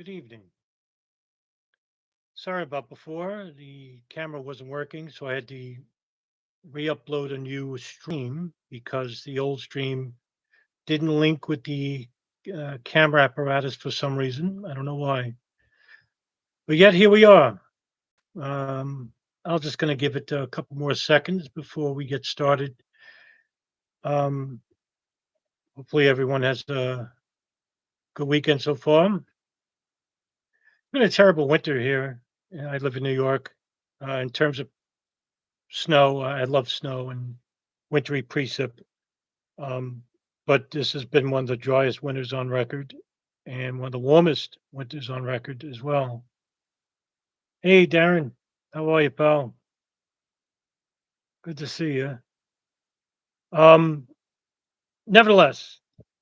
Good evening. Sorry about before. The camera wasn't working, so I had to re-upload a new stream because the old stream didn't link with the camera apparatus for some reason. I don't know why. But yet here we are. Um, I'm just going to give it a couple more seconds before we get started. Um, Hopefully everyone has a good weekend so far. It's been a terrible winter here. I live in New York. In terms of snow, I love snow and wintry precip. Um, but this has been one of the driest winters on record and one of the warmest winters on record as well. Hey, Darren, how are you, pal? Good to see you. Um, Nevertheless,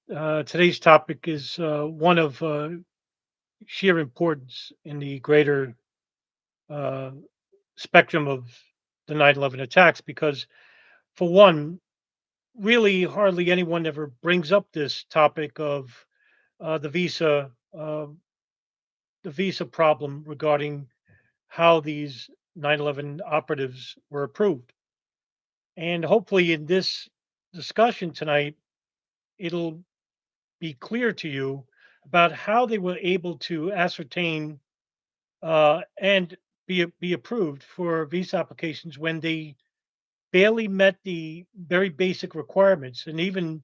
today's topic is one of sheer importance in the greater uh, spectrum of the 9/11 attacks because, for one, really hardly anyone ever brings up this topic of uh, the visa uh, the visa problem regarding how these 9/11 operatives were approved. And hopefully, in this discussion tonight, it'll be clear to you about how they were able to ascertain and be approved for visa applications when they barely met the very basic requirements. And even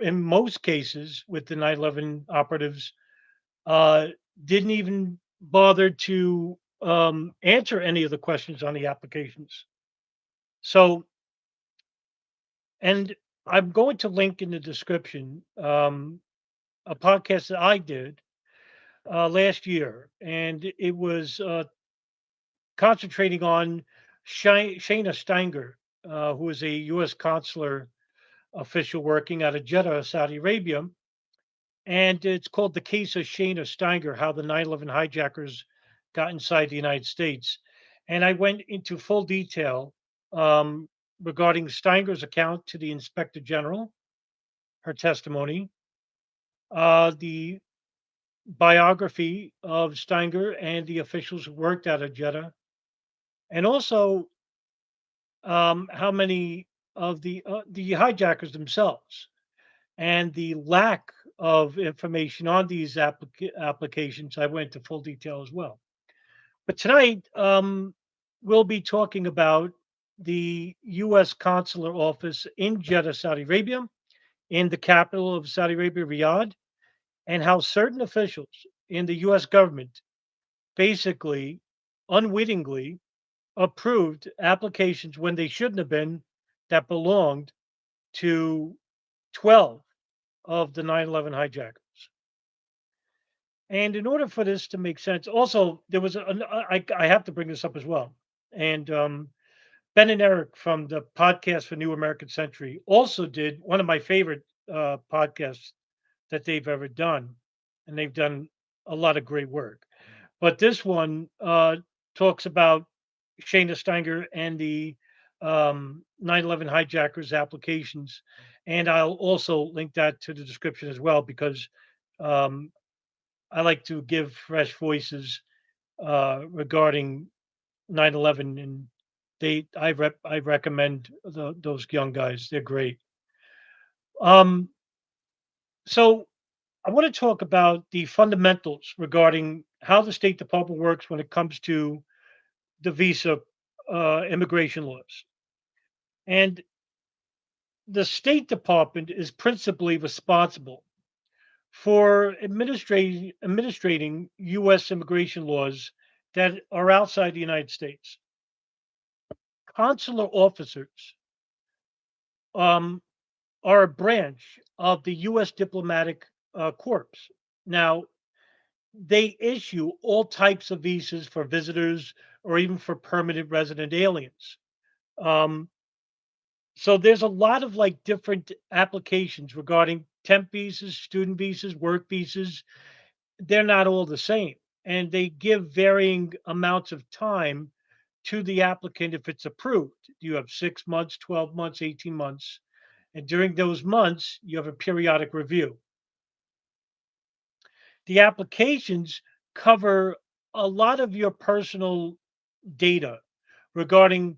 in most cases with the 9/11 operatives, uh, didn't even bother to answer any of the questions on the applications. So, and I'm going to link in the description a podcast that I did last year, and it was concentrating on Shayna Steinger, who is a U.S. consular official working out of Jeddah, Saudi Arabia. And it's called The Case of Shayna Steinger, How the 9/11 Hijackers Got Inside the United States. And I went into full detail um, regarding Steiger's account to the Inspector General, her testimony, the biography of Steiger and the officials who worked out of Jeddah, and also how many of the hijackers themselves and the lack of information on these applications. I went into full detail as well. But tonight, we'll be talking about the U.S. consular office in Jeddah, Saudi Arabia, in the capital of Saudi Arabia, Riyadh, and how certain officials in the U.S. government basically unwittingly approved applications when they shouldn't have been that belonged to 12 of the 9/11 hijackers. And in order for this to make sense, also there was I have to bring this up as well. And Ben and Eric from the podcast for New American Century also did one of my favorite podcasts that they've ever done, and they've done a lot of great work. But this one talks about Shayna Steiger and the 9/11 hijackers applications, and I'll also link that to the description as well because um, I like to give fresh voices regarding 9/11, and I recommend those young guys. They're great. Um, so I want to talk about the fundamentals regarding how the State Department works when it comes to the visa immigration laws. And the State Department is principally responsible for administrating U.S. immigration laws that are outside the United States. Consular officers um, are a branch of the U.S. diplomatic corps. Now, they issue all types of visas for visitors or even for permanent resident aliens. Um, so there's a lot of like different applications regarding temp visas, student visas, work visas. They're not all the same, and they give varying amounts of time to the applicant if it's approved. You have 6 months, 12 months, 18 months. And during those months, you have a periodic review. The applications cover a lot of your personal data regarding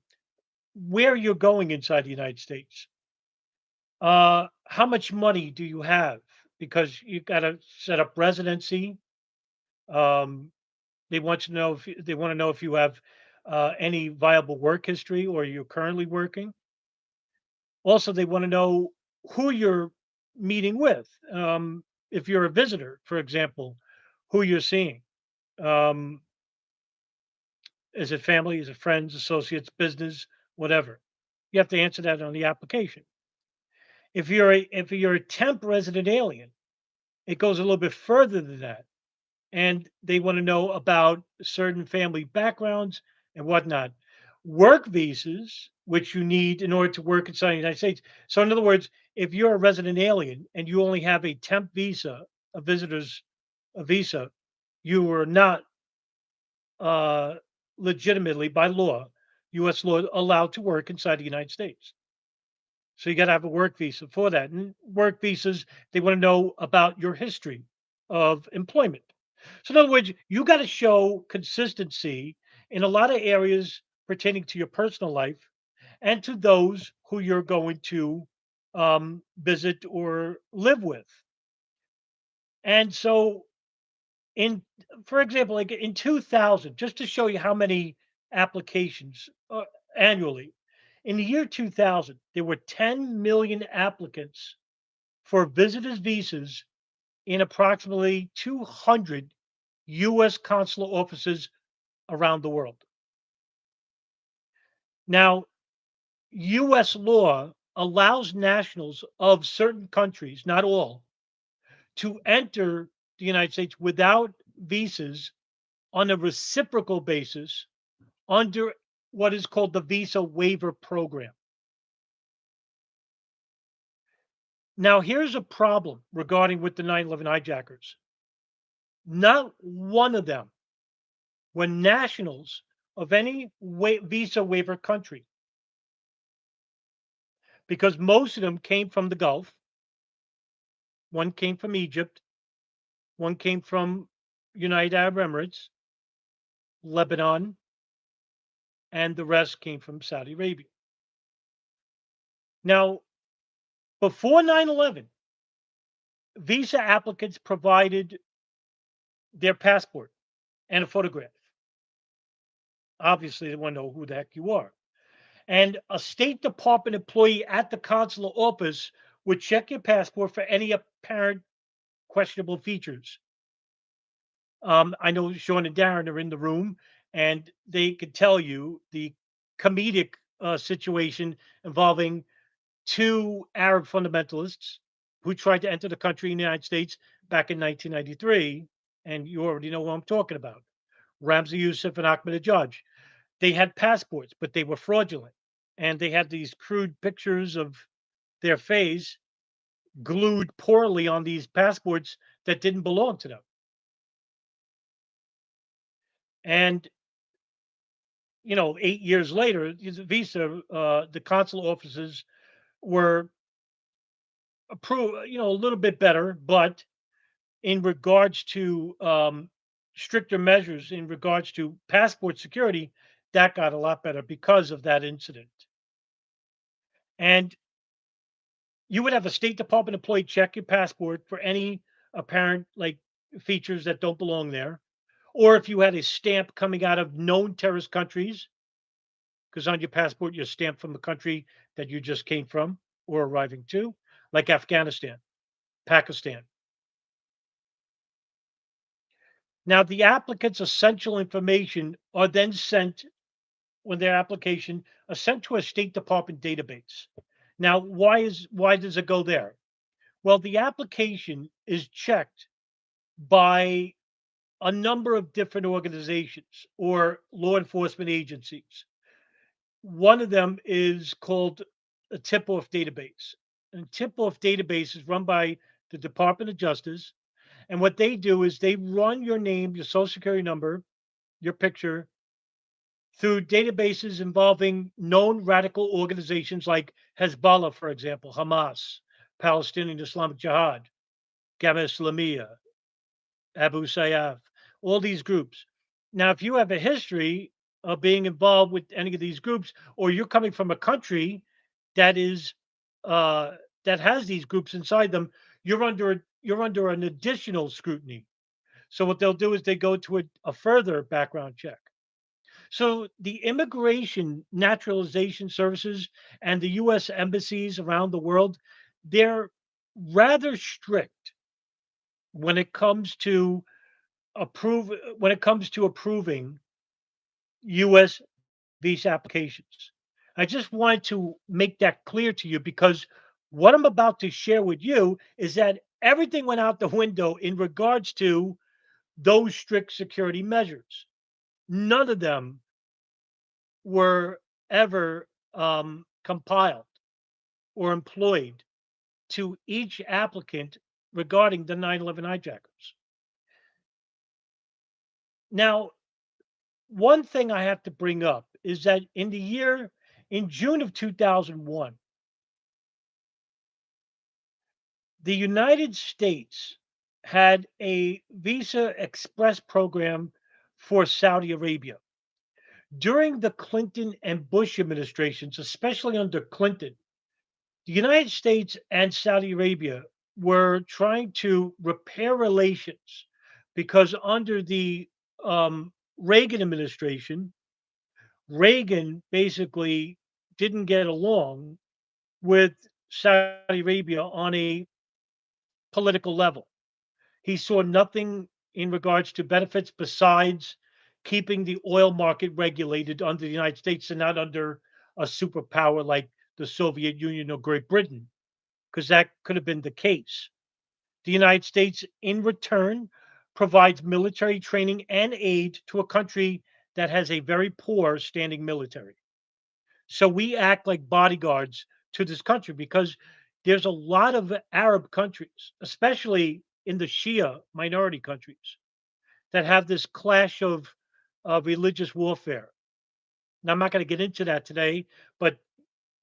where you're going inside the United States. How much money do you have? Because you got to set up residency. Um, they want to know if they want to know if you have any viable work history or you're currently working. Also, they want to know who you're meeting with. If you're a visitor, for example, who you're seeing. Um, is it family? Is it friends, associates, business, whatever? You have to answer that on the application. If you're a temp resident alien, it goes a little bit further than that, and they want to know about certain family backgrounds and whatnot. Work visas, which you need in order to work inside the United States. So, in other words, if you're a resident alien and you only have a temp visa, a visitor's a visa, you are not uh, legitimately by law, U.S. law, allowed to work inside the United States. So you got to have a work visa for that. And work visas, they want to know about your history of employment. So in other words, you got to show consistency in a lot of areas pertaining to your personal life and to those who you're going to visit or live with. And so in for example, like in 2000, just to show you how many applications annually, in the year 2000, there were 10 million applicants for visitors visas in approximately 200 U.S. consular offices around the world. Now, U.S. law allows nationals of certain countries, not all, to enter the United States without visas on a reciprocal basis under what is called the visa waiver program. Now, here's a problem regarding with the 9/11 hijackers. Not one of them were nationals of any visa waiver country because most of them came from the Gulf. One came from Egypt. One came from United Arab Emirates, Lebanon, and the rest came from Saudi Arabia. Now, before 9/11, visa applicants provided their passport and a photograph. Obviously, they want to know who the heck you are. And a State Department employee at the consular office would check your passport for any apparent questionable features. I know Sean and Darren are in the room, and they could tell you the comedic situation involving two Arab fundamentalists who tried to enter the country in the United States back in 1993. And you already know what I'm talking about. Ramzi Youssef and Ahmed Judge. They had passports, but they were fraudulent. And they had these crude pictures of their face glued poorly on these passports that didn't belong to them. And 8 years later, the consular offices were approved, a little bit better, but in regards to stricter measures in regards to passport security, that got a lot better because of that incident. And you would have a State Department employee check your passport for any apparent like features that don't belong there. Or if you had a stamp coming out of known terrorist countries, because on your passport you're stamped from the country that you just came from or arriving to, like Afghanistan, Pakistan. Now, the applicant's essential information are then sent when their application are sent to a State Department database. Now, why does it go there? Well, the application is checked by a number of different organizations or law enforcement agencies. One of them is called a tip-off database. And tip-off database is run by the Department of Justice. And what they do is they run your name, your social security number, your picture through databases involving known radical organizations like Hezbollah, for example, Hamas, Palestinian Islamic Jihad, Gamma Islamiyah, Abu Sayyaf, all these groups. Now, if you have a history of being involved with any of these groups, or you're coming from a country that is uh, that has these groups inside them, you're under an additional scrutiny. So what they'll do is they go to a further background check. So the immigration naturalization services and the U.S. embassies around the world, they're rather strict when it comes to approving US visa applications. I just wanted to make that clear to you because what I'm about to share with you is that everything went out the window in regards to those strict security measures. None of them were ever compiled or employed to each applicant regarding the 9/11 hijackers. Now, one thing I have to bring up is that in June of 2001, the United States had a Visa Express program for Saudi Arabia. During the Clinton and Bush administrations, especially under Clinton, the United States and Saudi Arabia were trying to repair relations because under the Reagan administration, Reagan basically didn't get along with Saudi Arabia on a political level. He saw nothing in regards to benefits besides keeping the oil market regulated under the United States and not under a superpower like the Soviet Union or Great Britain, because that could have been the case. The United States, in return, provides military training and aid to a country that has a very poor standing military. So we act like bodyguards to this country because there's a lot of Arab countries, especially in the Shia minority countries, that have this clash of religious warfare. Now, I'm not going to get into that today, but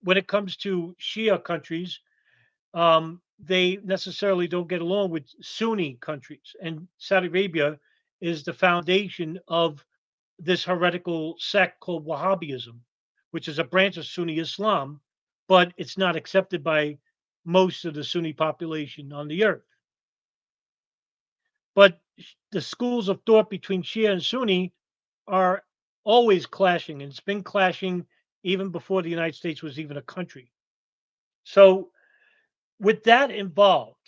when it comes to Shia countries, they necessarily don't get along with Sunni countries. And Saudi Arabia is the foundation of this heretical sect called Wahhabism, which is a branch of Sunni Islam, but it's not accepted by most of the Sunni population on the earth. But the schools of thought between Shia and Sunni are always clashing, and it's been clashing even before the United States was even a country. So, with that involved,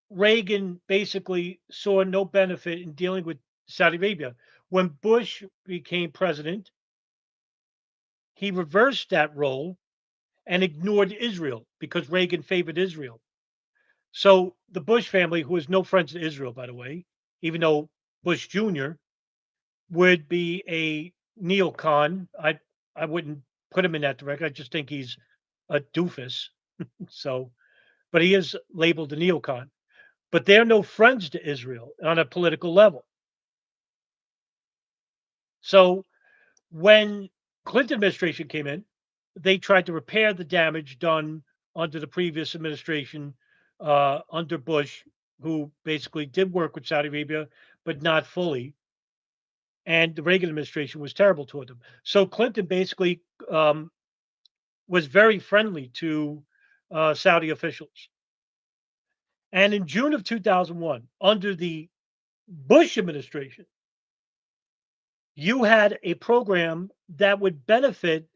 Reagan basically saw no benefit in dealing with Saudi Arabia. When Bush became president, he reversed that role and ignored Israel because Reagan favored Israel. So the Bush family, who has no friends to Israel, by the way, even though Bush Jr. would be a neocon, I wouldn't put him in that direction. I just think he's a doofus. So, but he is labeled a neocon. But they're no friends to Israel on a political level. So when Clinton administration came in, they tried to repair the damage done under the previous administration under Bush, who basically did work with Saudi Arabia, but not fully. And the Reagan administration was terrible toward them. So Clinton basically um, was very friendly to Saudi officials. And in June of 2001, under the Bush administration, you had a program that would benefit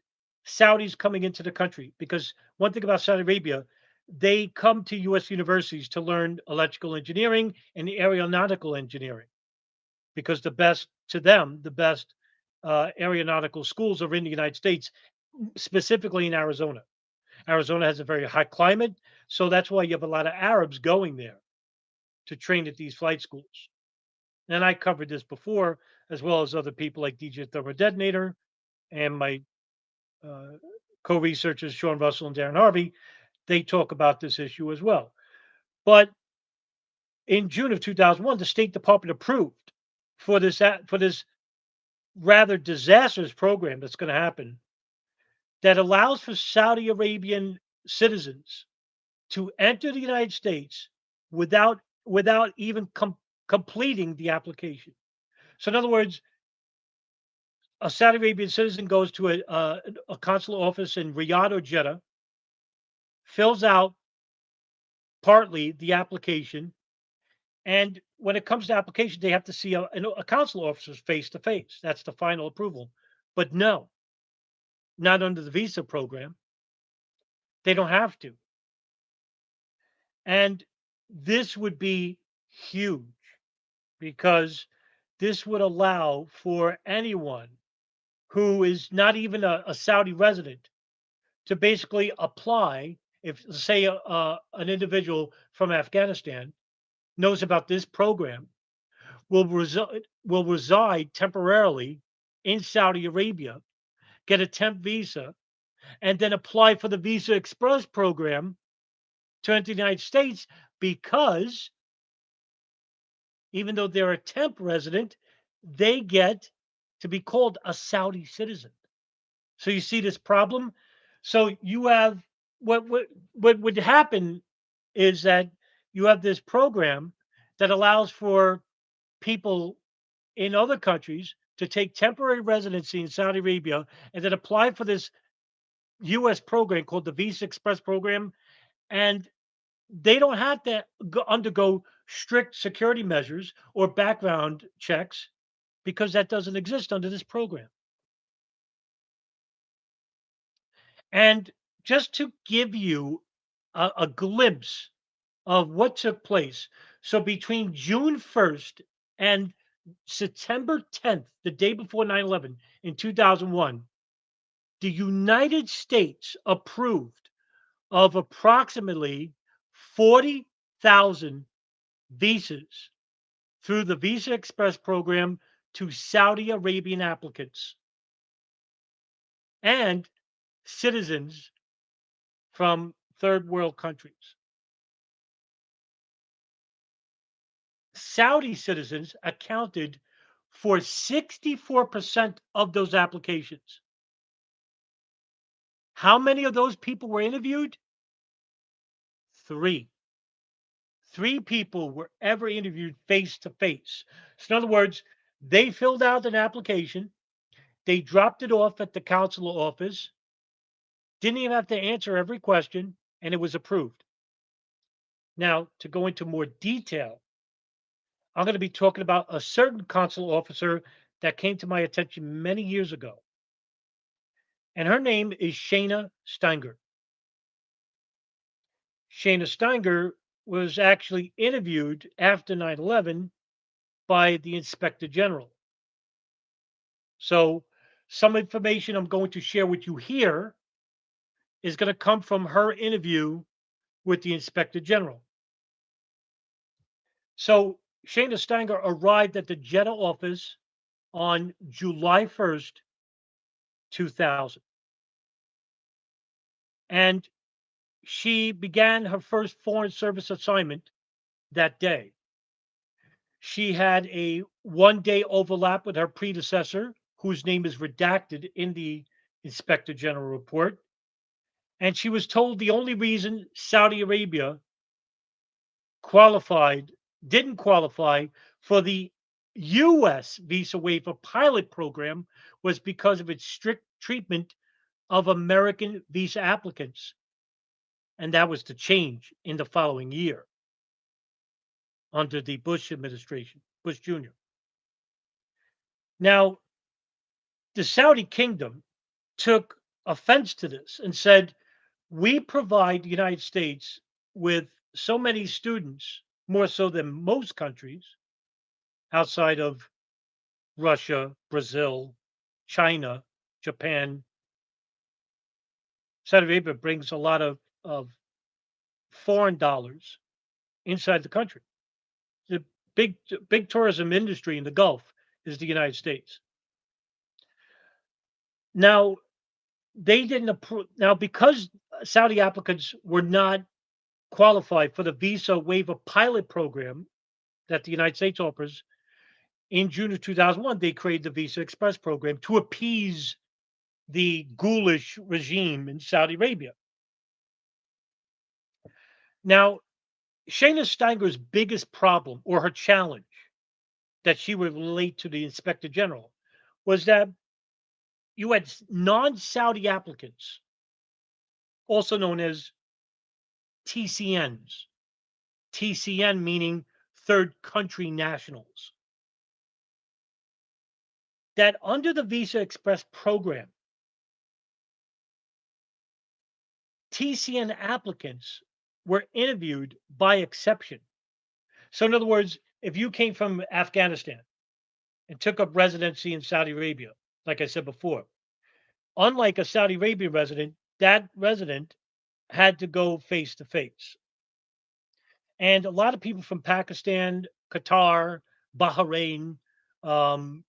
Saudis coming into the country because one thing about Saudi Arabia, they come to US universities to learn electrical engineering and aeronautical engineering because the best aeronautical schools are in the United States, specifically in Arizona. Arizona has a very hot climate, so that's why you have a lot of Arabs going there to train at these flight schools. And I covered this before, as well as other people like DJ Thermodetonator and my uh, co-researchers Sean Russell and Darren Harvey. They talk about this issue as well. But in June of 2001, the State Department approved for this rather disastrous program that's going to happen that allows for Saudi Arabian citizens to enter the United States without even completing the application. So, in other words, a Saudi Arabian citizen goes to a consular office in Riyadh or Jeddah, fills out partly the application, and when it comes to application, they have to see a consular officer face to face. That's the final approval. But no, not under the visa program. They don't have to. And this would be huge because this would allow for anyone who is not even a Saudi resident to basically apply. If, say, an individual from Afghanistan knows about this program, will reside temporarily in Saudi Arabia, get a temp visa, and then apply for the Visa Express program to enter the United States because even though they're a temp resident, they get to be called a Saudi citizen. So you see this problem. So you have what would happen is that you have this program that allows for people in other countries to take temporary residency in Saudi Arabia and then apply for this U.S. program called the Visa Express program, and they don't have to undergo strict security measures or background checks because that doesn't exist under this program. And just to give you a glimpse of what took place, so between June 1st and September 10th, the day before 9/11 in 2001, the United States approved of approximately 40,000 visas through the Visa Express program to Saudi Arabian applicants and citizens from third world countries. Saudi citizens accounted for 64% of those applications. How many of those people were interviewed? Three. Three people were ever interviewed face to face. So, in other words, they filled out an application, they dropped it off at the consular office, didn't even have to answer every question, and it was approved. Now, to go into more detail, I'm going to be talking about a certain consular officer that came to my attention many years ago. And her name is Shayna Steinger. Shayna Steinger was actually interviewed after 9/11 by the Inspector General. So, some information I'm going to share with you here is going to come from her interview with the Inspector General. So, Shayna Steinger arrived at the Jeddah office on July 1st, 2000. And she began her first Foreign Service assignment that day. She had a 1 day overlap with her predecessor, whose name is redacted in the Inspector General report. And she was told the only reason Saudi Arabia qualified, didn't qualify for the US visa waiver pilot program was because of its strict treatment of American visa applicants. And that was to change in the following year under the Bush administration, Bush Jr. Now, the Saudi kingdom took offense to this and said, we provide the United States with so many students, more so than most countries outside of Russia, Brazil, China, Japan. Saudi Arabia brings a lot of foreign dollars inside the country. The big tourism industry in the Gulf is the United States. Now, they didn't approve. Now, because Saudi applicants were not qualified for the visa waiver pilot program that the United States offers, in June of 2001, they created the Visa Express program to appease the ghoulish regime in Saudi Arabia. Now, Shayna Steiger's biggest problem or her challenge that she would relate to the inspector general was that you had non-Saudi applicants, also known as TCNs. TCN meaning third country nationals, that under the Visa Express program, TCN applicants were interviewed by exception. So, in other words, if you came from Afghanistan and took up residency in Saudi Arabia, like I said before, unlike a Saudi Arabian resident, that resident had to go face to face. And a lot of people from Pakistan, Qatar, Bahrain, um,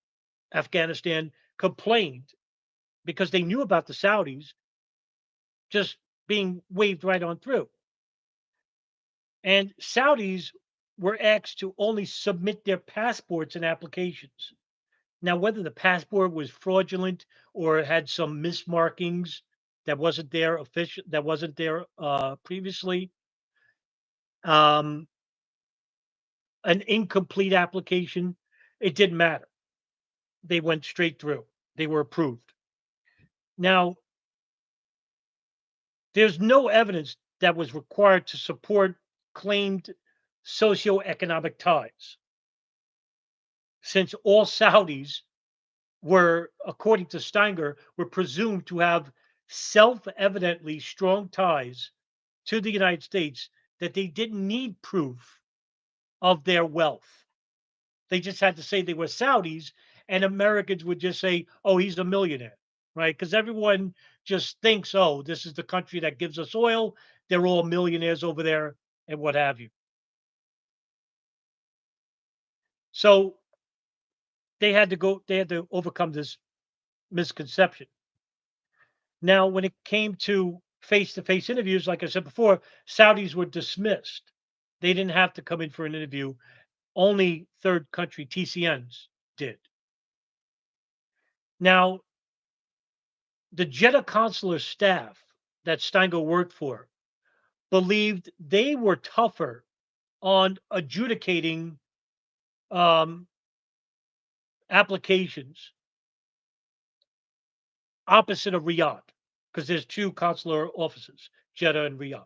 Afghanistan complained because they knew about the Saudis just being waved right on through. And Saudis were asked to only submit their passports and applications. Now, whether the passport was fraudulent or had some mismarkings that wasn't there previously, um, an incomplete application, it didn't matter. They went straight through. They were approved. Now, there's no evidence that was required to support claimed socioeconomic ties, since all Saudis were, according to Steinger, were presumed to have self-evidently strong ties to the United States that they didn't need proof of their wealth. They just had to say they were Saudis, and Americans would just say, "Oh, he's a millionaire," right? Because everyone just thinks, "Oh, this is the country that gives us oil. They're all millionaires over there," and what have you. So they had to overcome this misconception. Now, when it came to face interviews, like I said before, Saudis were dismissed. They didn't have to come in for an interview. Only third country TCNs did. Now, the Jeddah Consular staff that Steingo worked for believed they were tougher on adjudicating um, applications opposite of Riyadh, because there's two consular offices, Jeddah and Riyadh.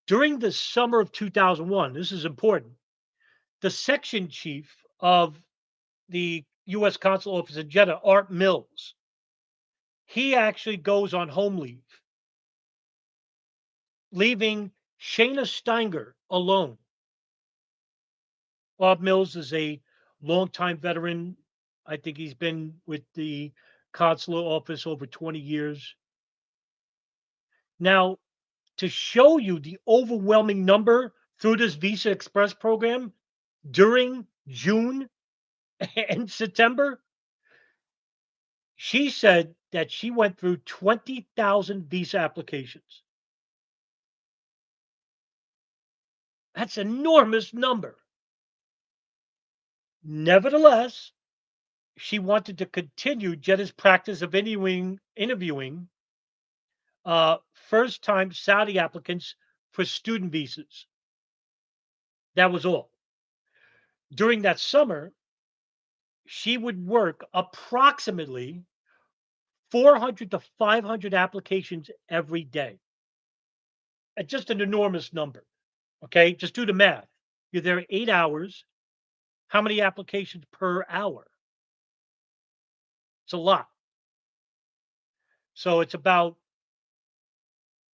During the summer of 2001, this is important, the section chief of the U.S. consul office in Jeddah, Art Mills, he actually goes on home leave, leaving Shayna Steinger alone. Bob Mills is a longtime veteran. I think he's been with the consular office over 20 years. Now, to show you the overwhelming number through this Visa Express program during June and September, she said that she went through 20,000 visa applications. That's an enormous number. Nevertheless, she wanted to continue Jeddah's practice of interviewing first-time Saudi applicants for student visas. That was all. During that summer, she would work approximately 400 to 500 applications every day. Just an enormous number. Okay, just do the math. You're there 8 hours. How many applications per hour? It's a lot. So it's about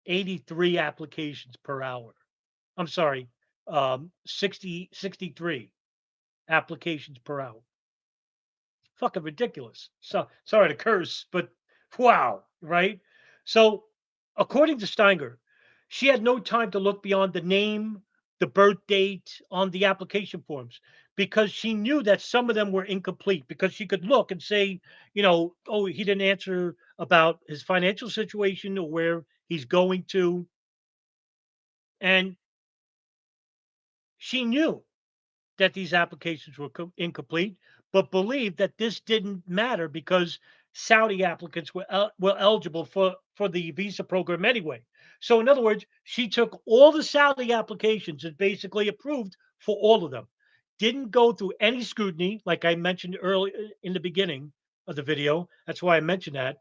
83 applications per hour. I'm sorry, 63 applications per hour. Fucking ridiculous. So sorry to curse, but wow, right? So according to Steinger, she had no time to look beyond the name, the birth date on the application forms because she knew that some of them were incomplete because she could look and say, oh, he didn't answer about his financial situation or where he's going to. And she knew that these applications were incomplete, but believed that this didn't matter because Saudi applicants were eligible for the visa program anyway. So, in other words, she took all the Saudi applications and basically approved for all of them. didn't go through any scrutiny, like I mentioned early in the beginning of the video. That's why I mentioned that,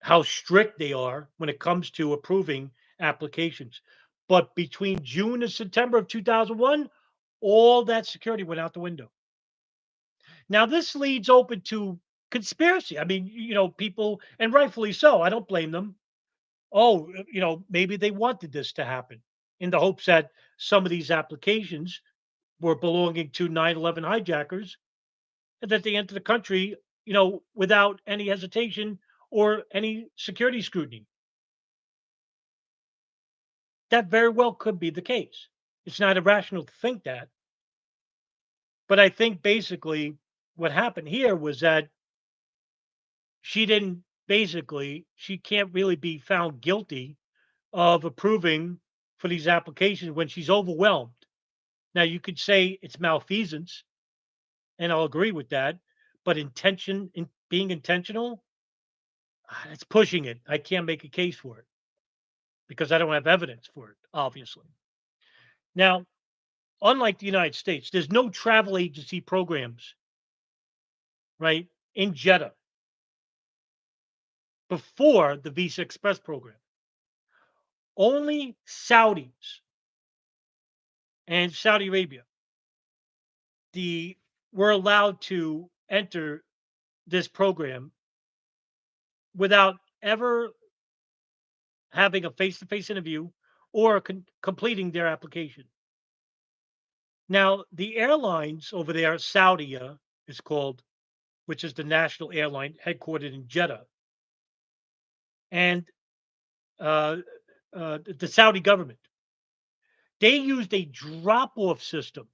how strict they are when it comes to approving applications. But between June and September of 2001, all that security went out the window. Now, this leads open to conspiracy. I mean, people, and rightfully so. I don't blame them. Oh, maybe they wanted this to happen in the hopes that some of these applications were belonging to 9/11 hijackers and that they enter the country, without any hesitation or any security scrutiny. That very well could be the case. It's not irrational to think that. But I think basically what happened here was that she didn't she can't really be found guilty of approving for these applications when she's overwhelmed. Now, you could say it's malfeasance, and I'll agree with that. But being intentional, it's pushing it. I can't make a case for it because I don't have evidence for it, obviously. Now, unlike the United States, there's no travel agency programs, right, in Jeddah before the Visa Express program. Only Saudis and Saudi Arabia the were allowed to enter this program without ever having a face-to-face interview or completing their application. Now, the airlines over there, Saudia is called, which is the national airline headquartered in Jeddah, and uh, the Saudi government, they used a drop-off system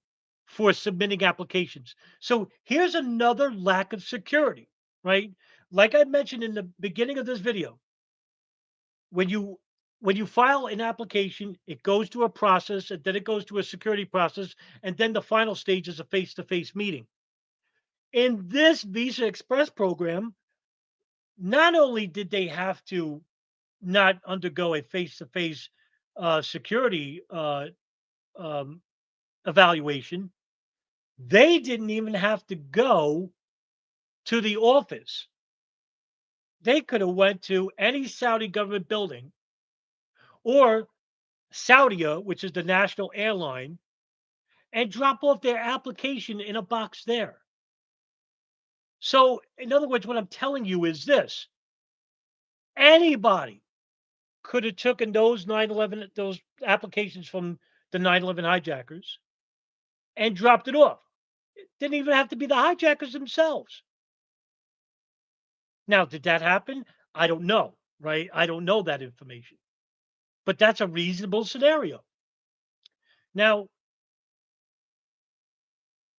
for submitting applications. So here's another lack of security, right? Like I mentioned in the beginning of this video, when you file an application, it goes through a process, and then it goes to a security process, and then the final stage is a face-to-face meeting. In this Visa Express program, not only did they have to not undergo a face-to-face security um, evaluation, they didn't even have to go to the office. They could have went to any Saudi government building or Saudia, which is the national airline, and drop off their application in a box there. So, in other words, what I'm telling you is this: anybody could have taken those applications from the 9/11 hijackers and dropped it off. It didn't even have to be the hijackers themselves. Now, did that happen? I don't know, right? I don't know that information, but that's a reasonable scenario. Now,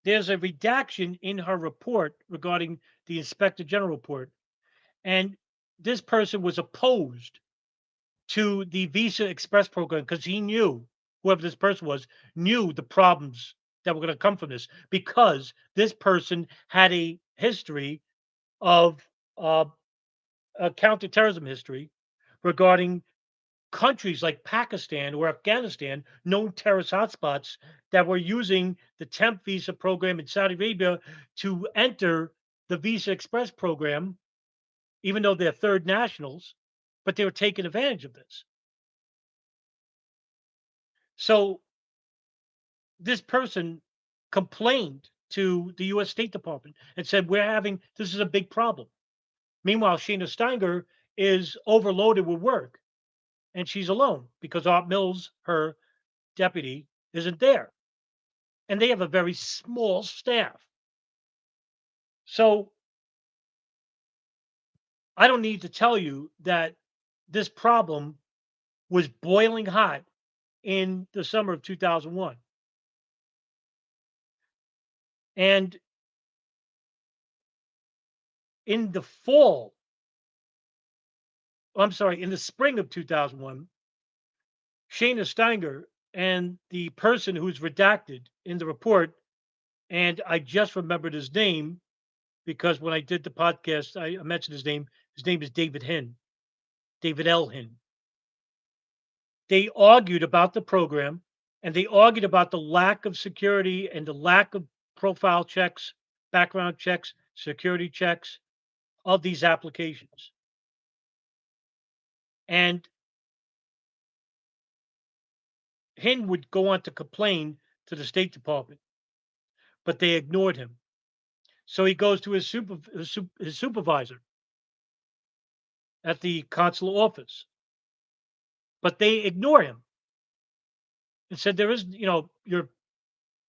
there's a redaction in her report regarding the Inspector General report, and this person was opposed to the Visa Express program because he knew, whoever this person was, knew the problems that were going to come from this because this person had a history of uh, a counterterrorism history regarding countries like Pakistan or Afghanistan, known terrorist hotspots that were using the temp visa program in Saudi Arabia to enter the Visa Express program, even though they're third nationals, but they were taking advantage of this. So this person complained to the US State Department and said, this is a big problem. Meanwhile, Shayna Steinger is overloaded with work and she's alone because Art Mills, her deputy, isn't there. And they have a very small staff. So I don't need to tell you that this problem was boiling hot in the summer of 2001. And in the fall, I'm sorry, in the spring of 2001, Shayna Steinger and the person who's redacted in the report, and I just remembered his name because when I did the podcast, I mentioned his name. His name is David Hinn, David L. Hinn. They argued about the program And they argued about the lack of security and the lack of profile checks, background checks, security checks of these applications. And Hind would go on to complain to the State Department, but they ignored him. So he goes to his supervisor at the consular office, but they ignore him and said, there is, you're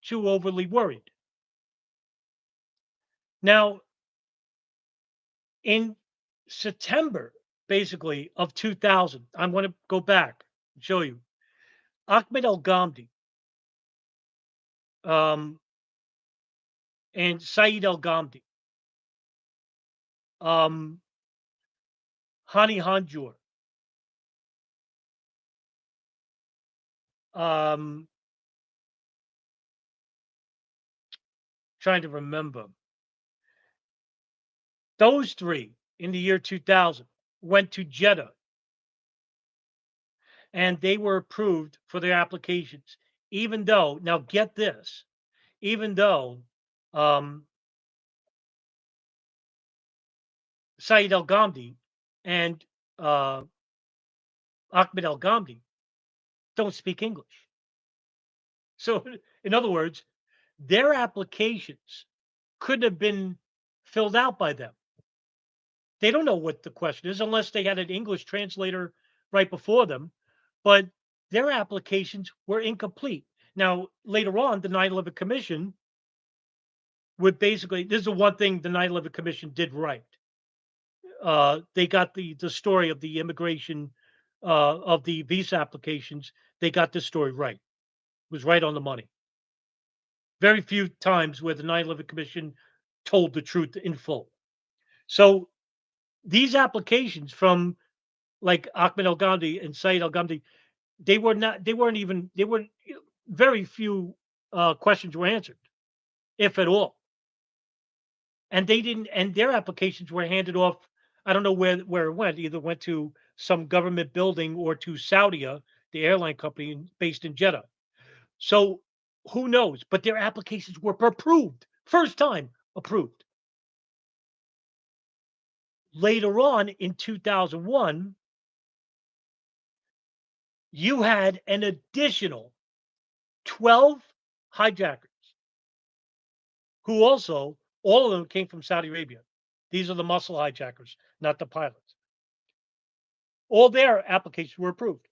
too overly worried. Now, in September, basically, of 2000, I'm going to go back and show you. Ahmed El Ghamdi um, and Saeed El Ghamdi, um, Hani Hanjour, um, trying to remember. Those three in the year 2000 went to Jeddah and they were approved for their applications, even though, now get this, even though um, Saeed El Ghamdi and uh, Ahmed El Ghamdi don't speak English. So, in other words, their applications couldn't have been filled out by them. They don't know what the question is unless they had an English translator right before them, but their applications were incomplete. Now, later on, the 9/11 Commission would basically, this is the one thing the 9/11 Commission did right. They got the story of the immigration of the visa applications. They got this story right. It was right on the money. Very few times where the 9/11 Commission told the truth in full. So these applications from like Ahmed El Ghamdi and Saeed El Ghamdi, they weren't even, they were very few questions were answered, if at all. And they didn't, and their applications were handed off. I don't know where it went. Either went to some government building or to Saudia, the airline company based in Jeddah. So who knows? But their applications were approved. First time approved. Later on in 2001, you had an additional 12 hijackers who also, all of them came from Saudi Arabia. These are the muscle hijackers, not the pilots. All their applications were approved.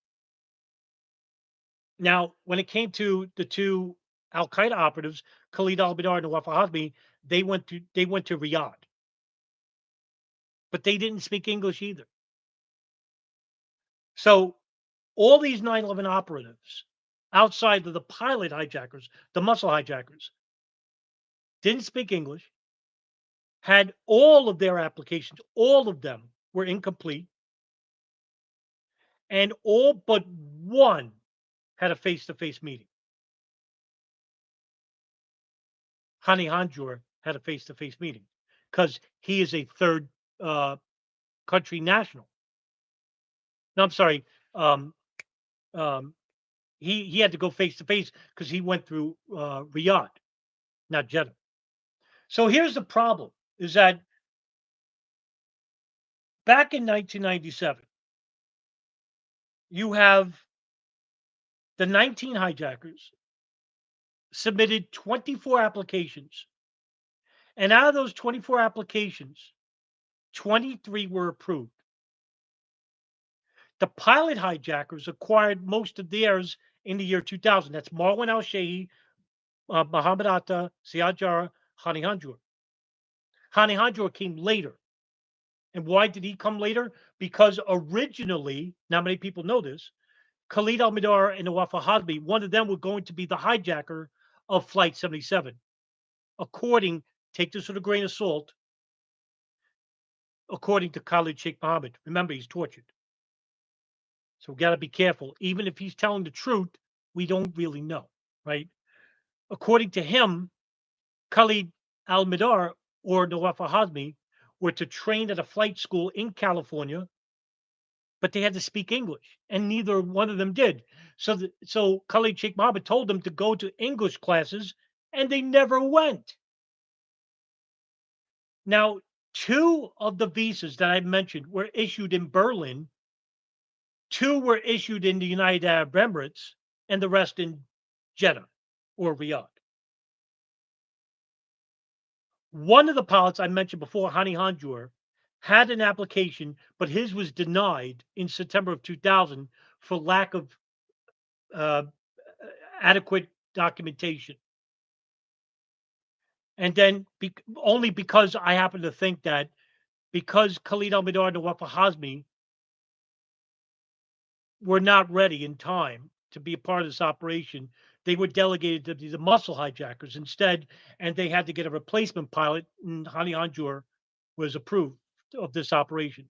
Now, when it came to the two Al Qaeda operatives, Khalid al Midar and Nawaf Hazmi, they went to Riyadh, but they didn't speak English either. So all these 9/11 operatives, outside of the pilot hijackers, the muscle hijackers, didn't speak English, had all of their applications, all of them were incomplete, and all but one had a face-to-face meeting. Hani Hanjour had a face-to-face meeting because he is a third uh, country national. No, I'm sorry. Um, um, he had to go face to face because he went through Riyadh, not Jeddah. So here's the problem: is that back in 1997, you have the 19 hijackers submitted 24 applications, and out of those 24 applications, 23 were approved. The pilot hijackers acquired most of theirs in the year 2000. That's Marwan Al Shehi, Muhammad Atta, Siad Jarrah, Hani Hanjour. Hani Hanjour came later. And why did he come later? Because originally, not many people know this, Khalid Al Midar and Nawaf Hazmi, one of them were going to be the hijacker of Flight 77. According, take this with a grain of salt, according to Khalid Sheikh Mohammed. Remember, he's tortured. So we got to be careful. Even if he's telling the truth, we don't really know, right? According to him, Khalid Al Midar or Nawaf Hazmi were to train at a flight school in California but they had to speak English, and neither one of them did. So Khalid Sheikh Mohammed told them to go to English classes, and they never went. Now, two of the visas that I mentioned were issued in Berlin, two were issued in the United Arab Emirates, and the rest in Jeddah or Riyadh. One of the pilots I mentioned before, Hani Hanjour, had an application, but his was denied in September of 2000 for lack of uh, adequate documentation. And then only because I happen to think that because Khalid Al Mihdhar and Wafa Hazmi were not ready in time to be a part of this operation, they were delegated to be the muscle hijackers instead, and they had to get a replacement pilot. And Hani Hanjour was approved of this operation.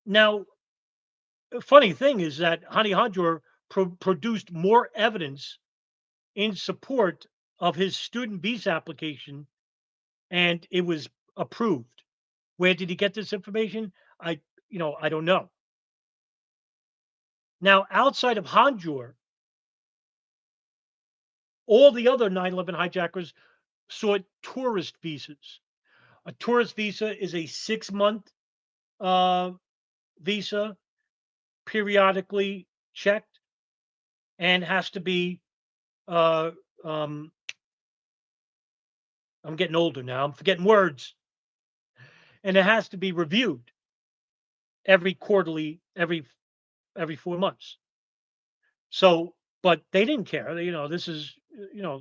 Now, the funny thing is that Hani Hanjour produced more evidence in support of his student visa application, and it was approved. Where did he get this information? I don't know. Now, outside of Hanjour, all the other 9/11 hijackers sought tourist visas. A tourist visa is a 6-month uh, visa, periodically checked, and has to be. Uh, um, I'm getting older now. I'm forgetting words, and it has to be reviewed every quarterly, every 4 months. So, but they didn't care. This is,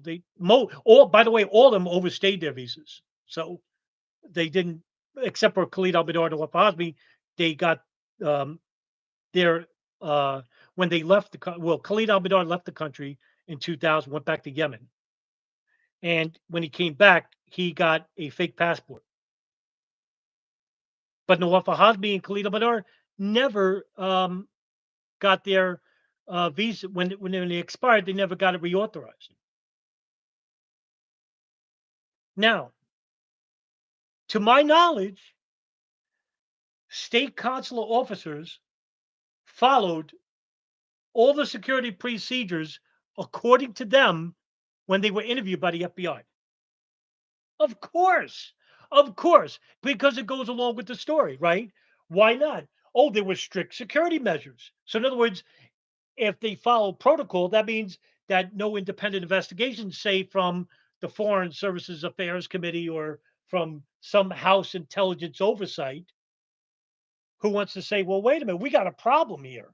they all. By the way, all of them overstayed their visas, so they didn't, except for Khalid Al Mihdhar and Wafat Hazmi, they got um, their when they left well, Khalid Al Mihdhar left the country in 2000, went back to Yemen, and when he came back, he got a fake passport. But Nawaf Hazmi and Khalid Al Mihdhar never got their visa when they expired. They never got it reauthorized. Now, to my knowledge, state consular officers followed all the security procedures according to them when they were interviewed by the FBI. Of course. Of course. Because it goes along with the story, right? Why not? Oh, there were strict security measures. So, in other words, if they follow protocol, that means that no independent investigation, say from the Foreign Services Affairs Committee or from some House intelligence oversight, who wants to say, well, wait a minute, we got a problem here.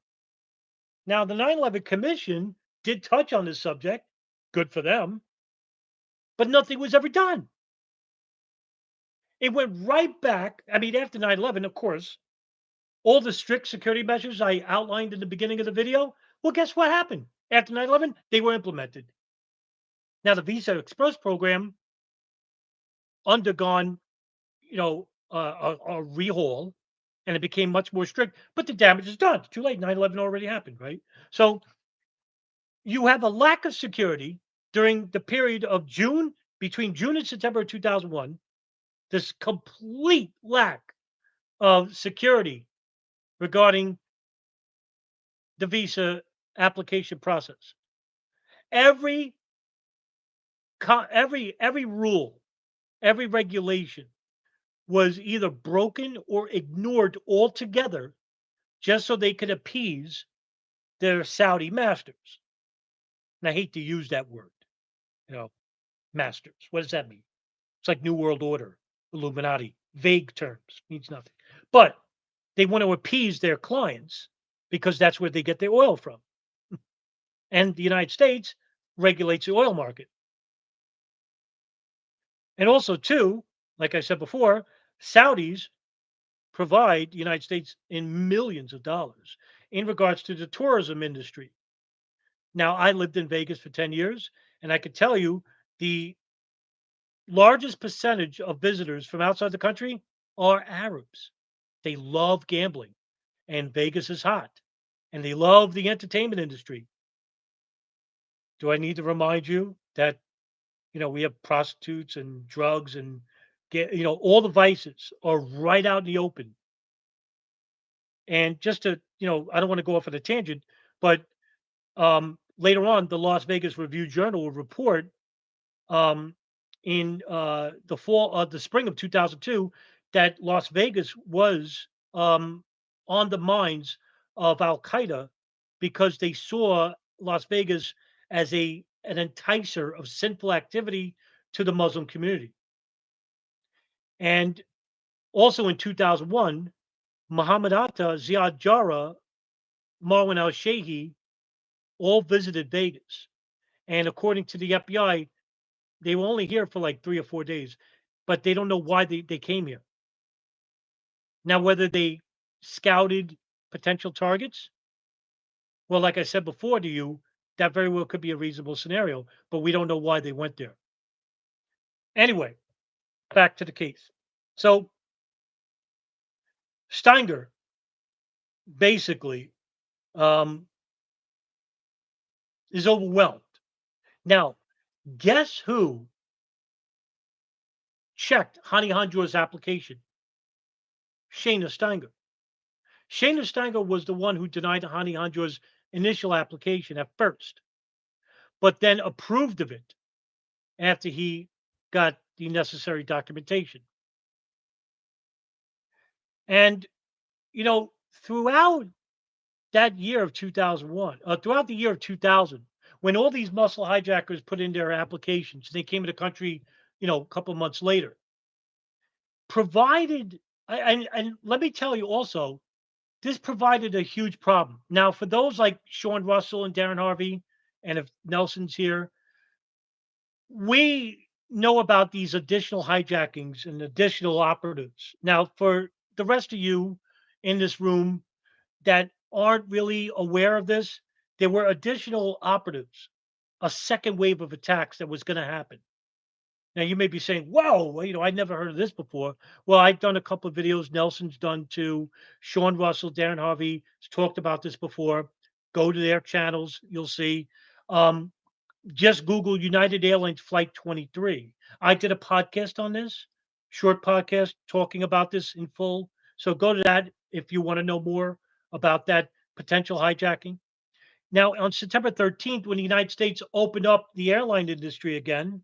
Now, the 9/11 Commission did touch on this subject. Good for them. But nothing was ever done. It went right back. I mean, after 9/11, of course, all the strict security measures I outlined in the beginning of the video, well, guess what happened? After 9/11, they were implemented. Now, the Visa Express program undergone, a rehaul, and it became much more strict, but the damage is done. It's too late. 9/11 already happened, right? So you have a lack of security during the period of between June and September of 2001, this complete lack of security regarding the visa application process. Every every rule, every regulation was either broken or ignored altogether just so they could appease their Saudi masters. And I hate to use that word, you know, masters. What does that mean? It's like New World Order, Illuminati, vague terms, means nothing. But they want to appease their clients because that's where they get their oil from. And the United States regulates the oil market. And also, too, like I said before, Saudis provide the United States in millions of dollars in regards to the tourism industry. Now, I lived in Vegas for 10 years, and I could tell you the largest percentage of visitors from outside the country are Arabs. They love gambling, and Vegas is hot, and they love the entertainment industry. Do I need to remind you that, we have prostitutes and drugs and all the vices are right out in the open. And just to, I don't want to go off on a tangent, but later on, the Las Vegas Review Journal will report um, in the spring of 2002, that Las Vegas was on the minds of Al Qaeda because they saw Las Vegas as an enticer of sinful activity to the Muslim community. And also in 2001, Muhammad Atta, Ziad Jarrah, Marwan al Shehi all visited Vegas. And according to the FBI, they were only here for like 3 or 4 days, but they don't know why they came here. Now, whether they scouted potential targets, well, like I said before to you, that very well could be a reasonable scenario, but we don't know why they went there. Anyway, back to the case. So Steinger basically um, is overwhelmed. Now, guess who checked Hani Hanjour's application? Shayna Steinger. Shayna Steinger was the one who denied Hani Hanjour's initial application at first, but then approved of it after he got the necessary documentation. And, throughout that year of 2001, throughout the year of 2000, when all these muscle hijackers put in their applications, they came to the country, a couple months later, provided, and let me tell you also, this provided a huge problem. Now, for those like Sean Russell and Darren Harvey, and if Nelson's here, we know about these additional hijackings and additional operatives. Now, for the rest of you in this room that aren't really aware of this, there were additional operatives, a second wave of attacks that was going to happen. Now, you may be saying, whoa, well, I never heard of this before. Well, I've done a couple of videos. Nelson's done too. Sean Russell, Darren Harvey has talked about this before. Go to their channels. You'll see. Um, just Google United Airlines Flight 23. I did a podcast on this, short podcast talking about this in full. So go to that if you want to know more about that potential hijacking. Now, on September 13th, when the United States opened up the airline industry again,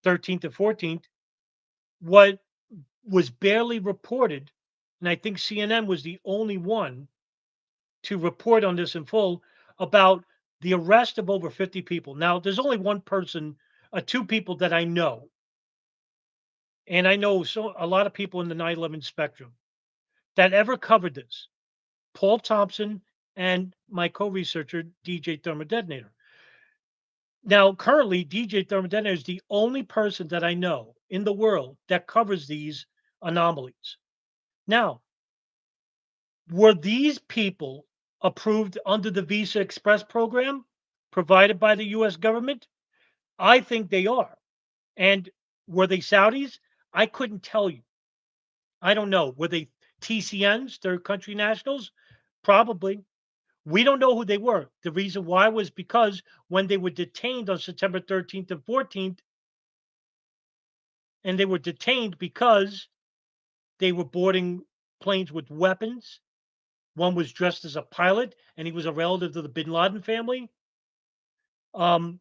13th and 14th, what was barely reported, and I think CNN was the only one to report on this in full, about the arrest of over 50 people. Now, there's only one person, two people that I know, and I know a lot of people in the 9/11 spectrum that ever covered this. Paul Thompson and my co-researcher DJ Thermodetonator. Now, currently, DJ Thermodetonator is the only person that I know in the world that covers these anomalies. Now, were these people approved under the Visa Express program provided by the US government? I think they are. And were they Saudis? I couldn't tell you. I don't know. Were they TCNs, third country nationals? Probably. We don't know who they were. The reason why was because when they were detained on September 13th and 14th, and they were detained because they were boarding planes with weapons. One was dressed as a pilot, and he was a relative to the Bin Laden family. Um,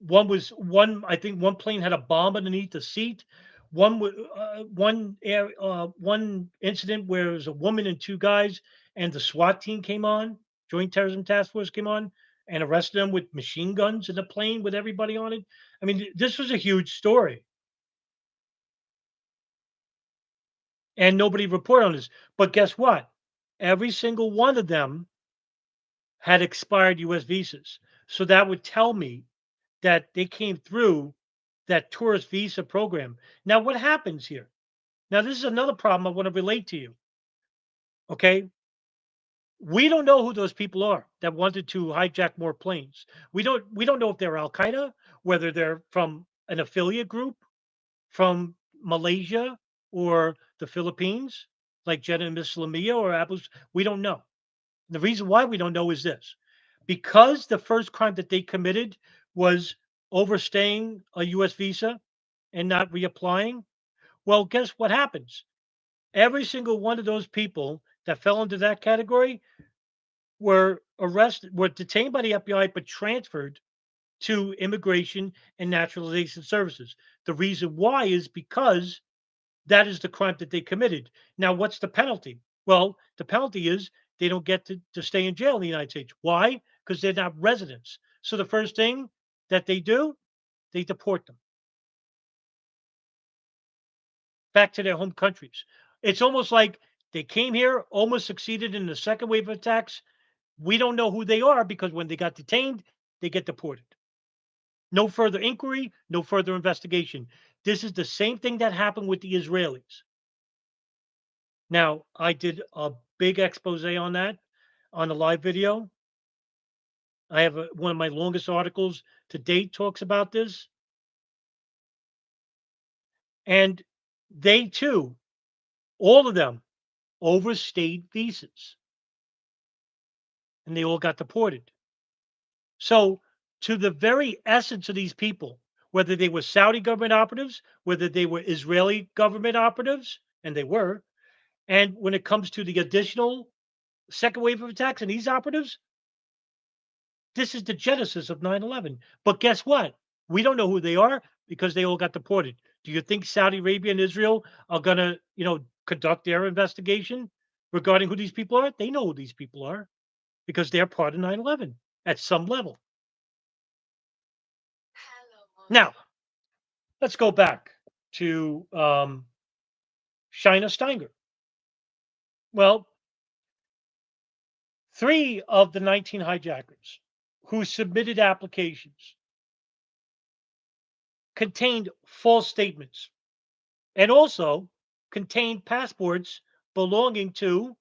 I think one plane had a bomb underneath the seat. One incident where it was a woman and two guys, and the SWAT team came on, Joint Terrorism Task Force came on, and arrested them with machine guns in the plane with everybody on it. I mean, this was a huge story, and nobody reported on this. But guess what? Every single one of them had expired US visas. So that would tell me that they came through that tourist visa program. Now, what happens here? Now, this is another problem I want to relate to you. Okay. We don't know who those people are that wanted to hijack more planes. We don't know if they're Al Qaeda, whether they're from an affiliate group from Malaysia or the Philippines, like Jeddah and Islamia or Apples. We don't know. The reason why we don't know is this: because the first crime that they committed was overstaying a US visa and not reapplying. Well, guess what happens? Every single one of those people that fell into that category were detained by the FBI, but transferred to Immigration and Naturalization Services. The reason why is because that is the crime that they committed. Now, what's the penalty? Well, the penalty is they don't get to stay in jail in the United States. Why? Because they're not residents. So the first thing that they do, they deport them back to their home countries. It's almost like they came here, almost succeeded in the second wave of attacks. We don't know who they are because when they got detained, they get deported. No further inquiry, no further investigation. This is the same thing that happened with the Israelis. Now, I did a big expose on that on the live video. I have one of my longest articles to date talks about this. And they too, all of them, overstayed visas and they all got deported. So, to the very essence of these people, whether they were Saudi government operatives, whether they were Israeli government operatives, and they were, and when it comes to the additional second wave of attacks and these operatives, this is the genesis of 9/11. But guess what? We don't know who they are because they all got deported. Do you think Saudi Arabia and Israel are going to, conduct their investigation regarding who these people are? They know who these people are because they're part of 9/11 at some level. Now, let's go back to Shayna Steinger. Well, three of the 19 hijackers who submitted applications contained false statements and also contained passports belonging to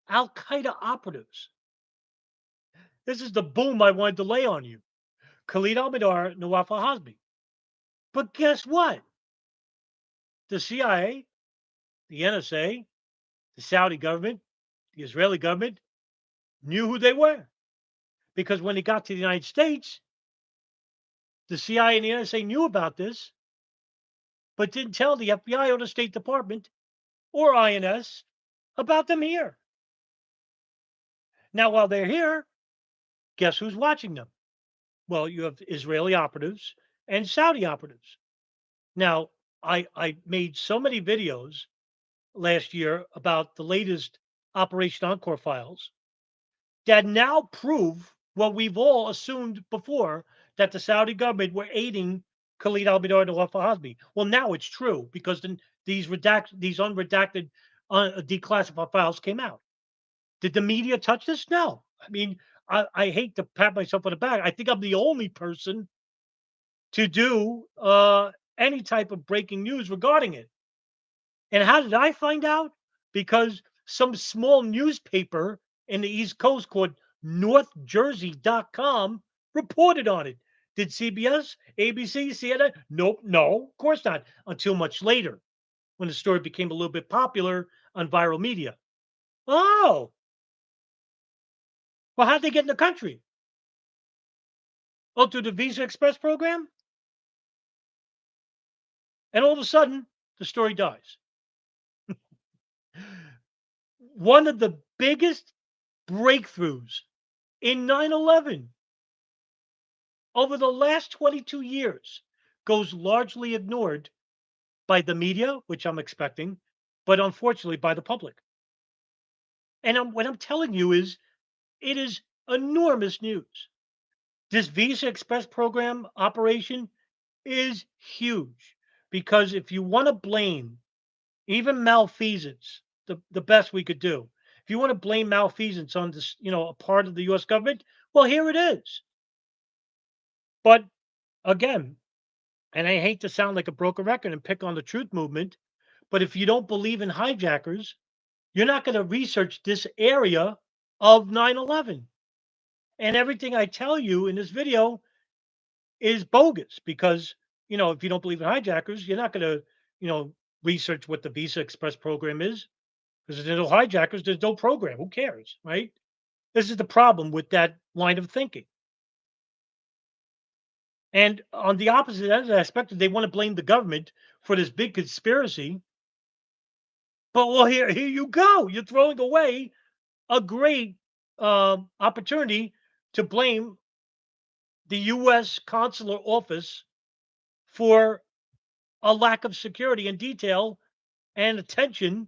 Al Qaeda operatives. This is the boom I wanted to lay on you. Khalid al Mihdhar, Nawaf al Hazmi. But guess what? The CIA, the NSA, the Saudi government, the Israeli government knew who they were. Because when they got to the United States, the CIA and the NSA knew about this, but didn't tell the FBI or the State Department or INS about them here. Now, while they're here, guess who's watching them? Well, you have Israeli operatives and Saudi operatives. Now, I made so many videos last year about the latest Operation Encore files that now prove what we've all assumed before, that the Saudi government were aiding Khalid al-Mihdhar and Nawaf al-Hazmi. Well, now it's true because these unredacted, declassified files came out. Did the media touch this? No. I mean, I hate to pat myself on the back. I think I'm the only person to do any type of breaking news regarding it. And how did I find out? Because some small newspaper in the East Coast called NorthJersey.com reported on it. Did CBS, ABC, CNN? Nope, no, of course not. Until much later, when the story became a little bit popular on viral media. Oh, well, how'd they get in the country? Oh, through the Visa Express program? And all of a sudden, the story dies. One of the biggest breakthroughs in 9/11 over the last 22 years goes largely ignored by the media, which I'm expecting, but unfortunately by the public. And what I'm telling you is it is enormous news. This Visa Express program operation is huge because if you want to blame even malfeasance, the best we could do, if you want to blame malfeasance on this, a part of the US government, well, here it is. But again, and I hate to sound like a broken record and pick on the truth movement, but if you don't believe in hijackers, you're not going to research this area of 9/11. And everything I tell you in this video is bogus because, if you don't believe in hijackers, you're not going to, research what the Visa Express program is because if there's no hijackers, there's no program. Who cares, right? This is the problem with that line of thinking. And on the opposite end of that spectrum, they want to blame the government for this big conspiracy But well, here you go. You're throwing away a great opportunity to blame the U.S. consular office for a lack of security and detail and attention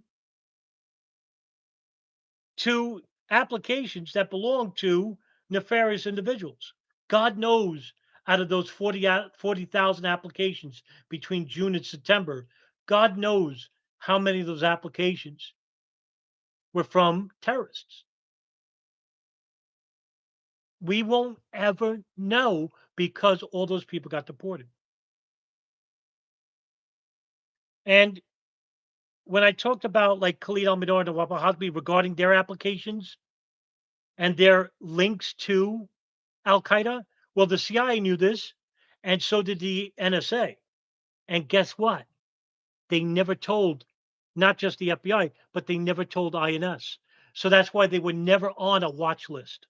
to applications that belong to nefarious individuals. God knows out of those 40,000 applications between June and September, God knows how many of those applications were from terrorists. We won't ever know because all those people got deported. And when I talked about like Khalid al-Mihdhar and Nawab al-Hazmi regarding their applications and their links to Al-Qaeda, well, the CIA knew this, and so did the NSA. And guess what? They never told not just the FBI, but they never told INS. So that's why they were never on a watch list.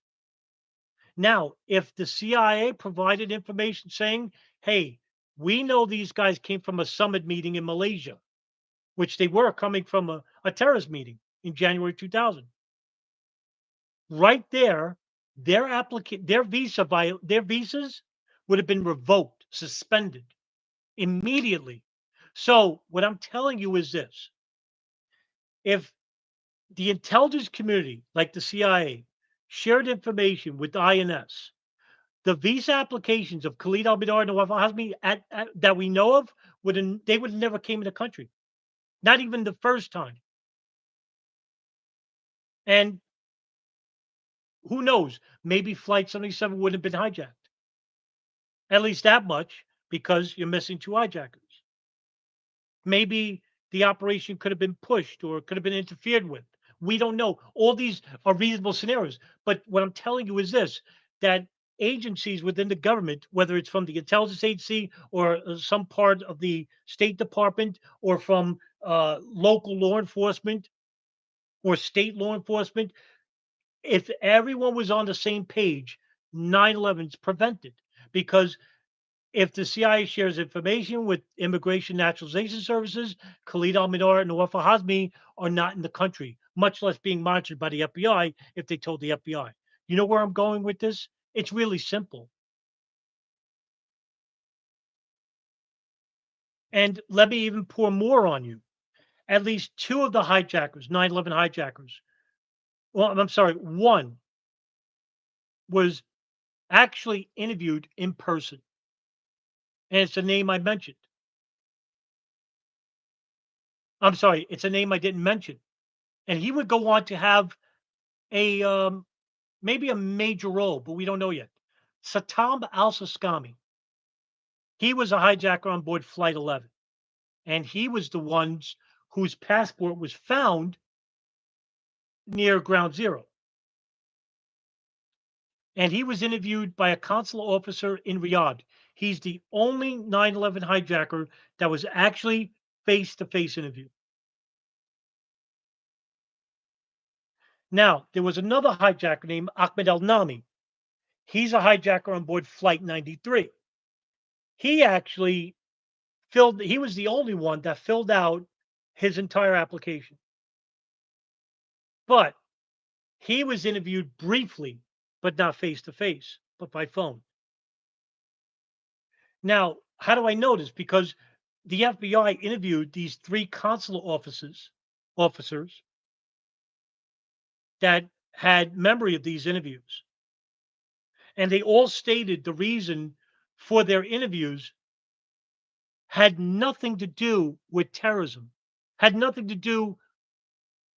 Now, if the CIA provided information saying, hey, we know these guys came from a summit meeting in Malaysia, which they were coming from a terrorist meeting in January 2000. Right there, their visas would have been revoked, suspended immediately. So what I'm telling you is this: if the intelligence community, like the CIA, shared information with INS, the visa applications of Khalid al-Mihdhar and Nawaf al-Hazmi that we know of they would have never came in the country, not even the first time. And who knows? Maybe Flight 77 wouldn't have been hijacked. At least that much, because you're missing two hijackers. Maybe the operation could have been pushed or could have been interfered with. We don't know. All these are reasonable scenarios. But what I'm telling you is this: that agencies within the government, whether it's from the intelligence agency or some part of the State Department or from local law enforcement or state law enforcement, if everyone was on the same page, 9/11 is prevented. Because if the CIA shares information with Immigration Naturalization Services, Khalid al-Mihdhar and Nawaf al-Hazmi are not in the country, much less being monitored by the FBI if they told the FBI. You know where I'm going with this? It's really simple. And let me even pour more on you. At least two of the hijackers, 9/11 hijackers, well, I'm sorry, one was actually interviewed in person. And it's a name I mentioned. I'm sorry, it's a name I didn't mention. And he would go on to have a maybe a major role, but we don't know yet. Satam al-Saskami. He was a hijacker on board Flight 11, and he was the ones whose passport was found near Ground Zero. And he was interviewed by a consular officer in Riyadh. He's the only 9/11 hijacker that was actually face-to-face interview. Now, there was another hijacker named Ahmed al-Nami. He's a hijacker on board Flight 93. He actually he was the only one that filled out his entire application. But he was interviewed briefly, but not face to face, but by phone. Now, how do I know this? Because the FBI interviewed these three consular officers that had memory of these interviews. And they all stated the reason for their interviews had nothing to do with terrorism, had nothing to do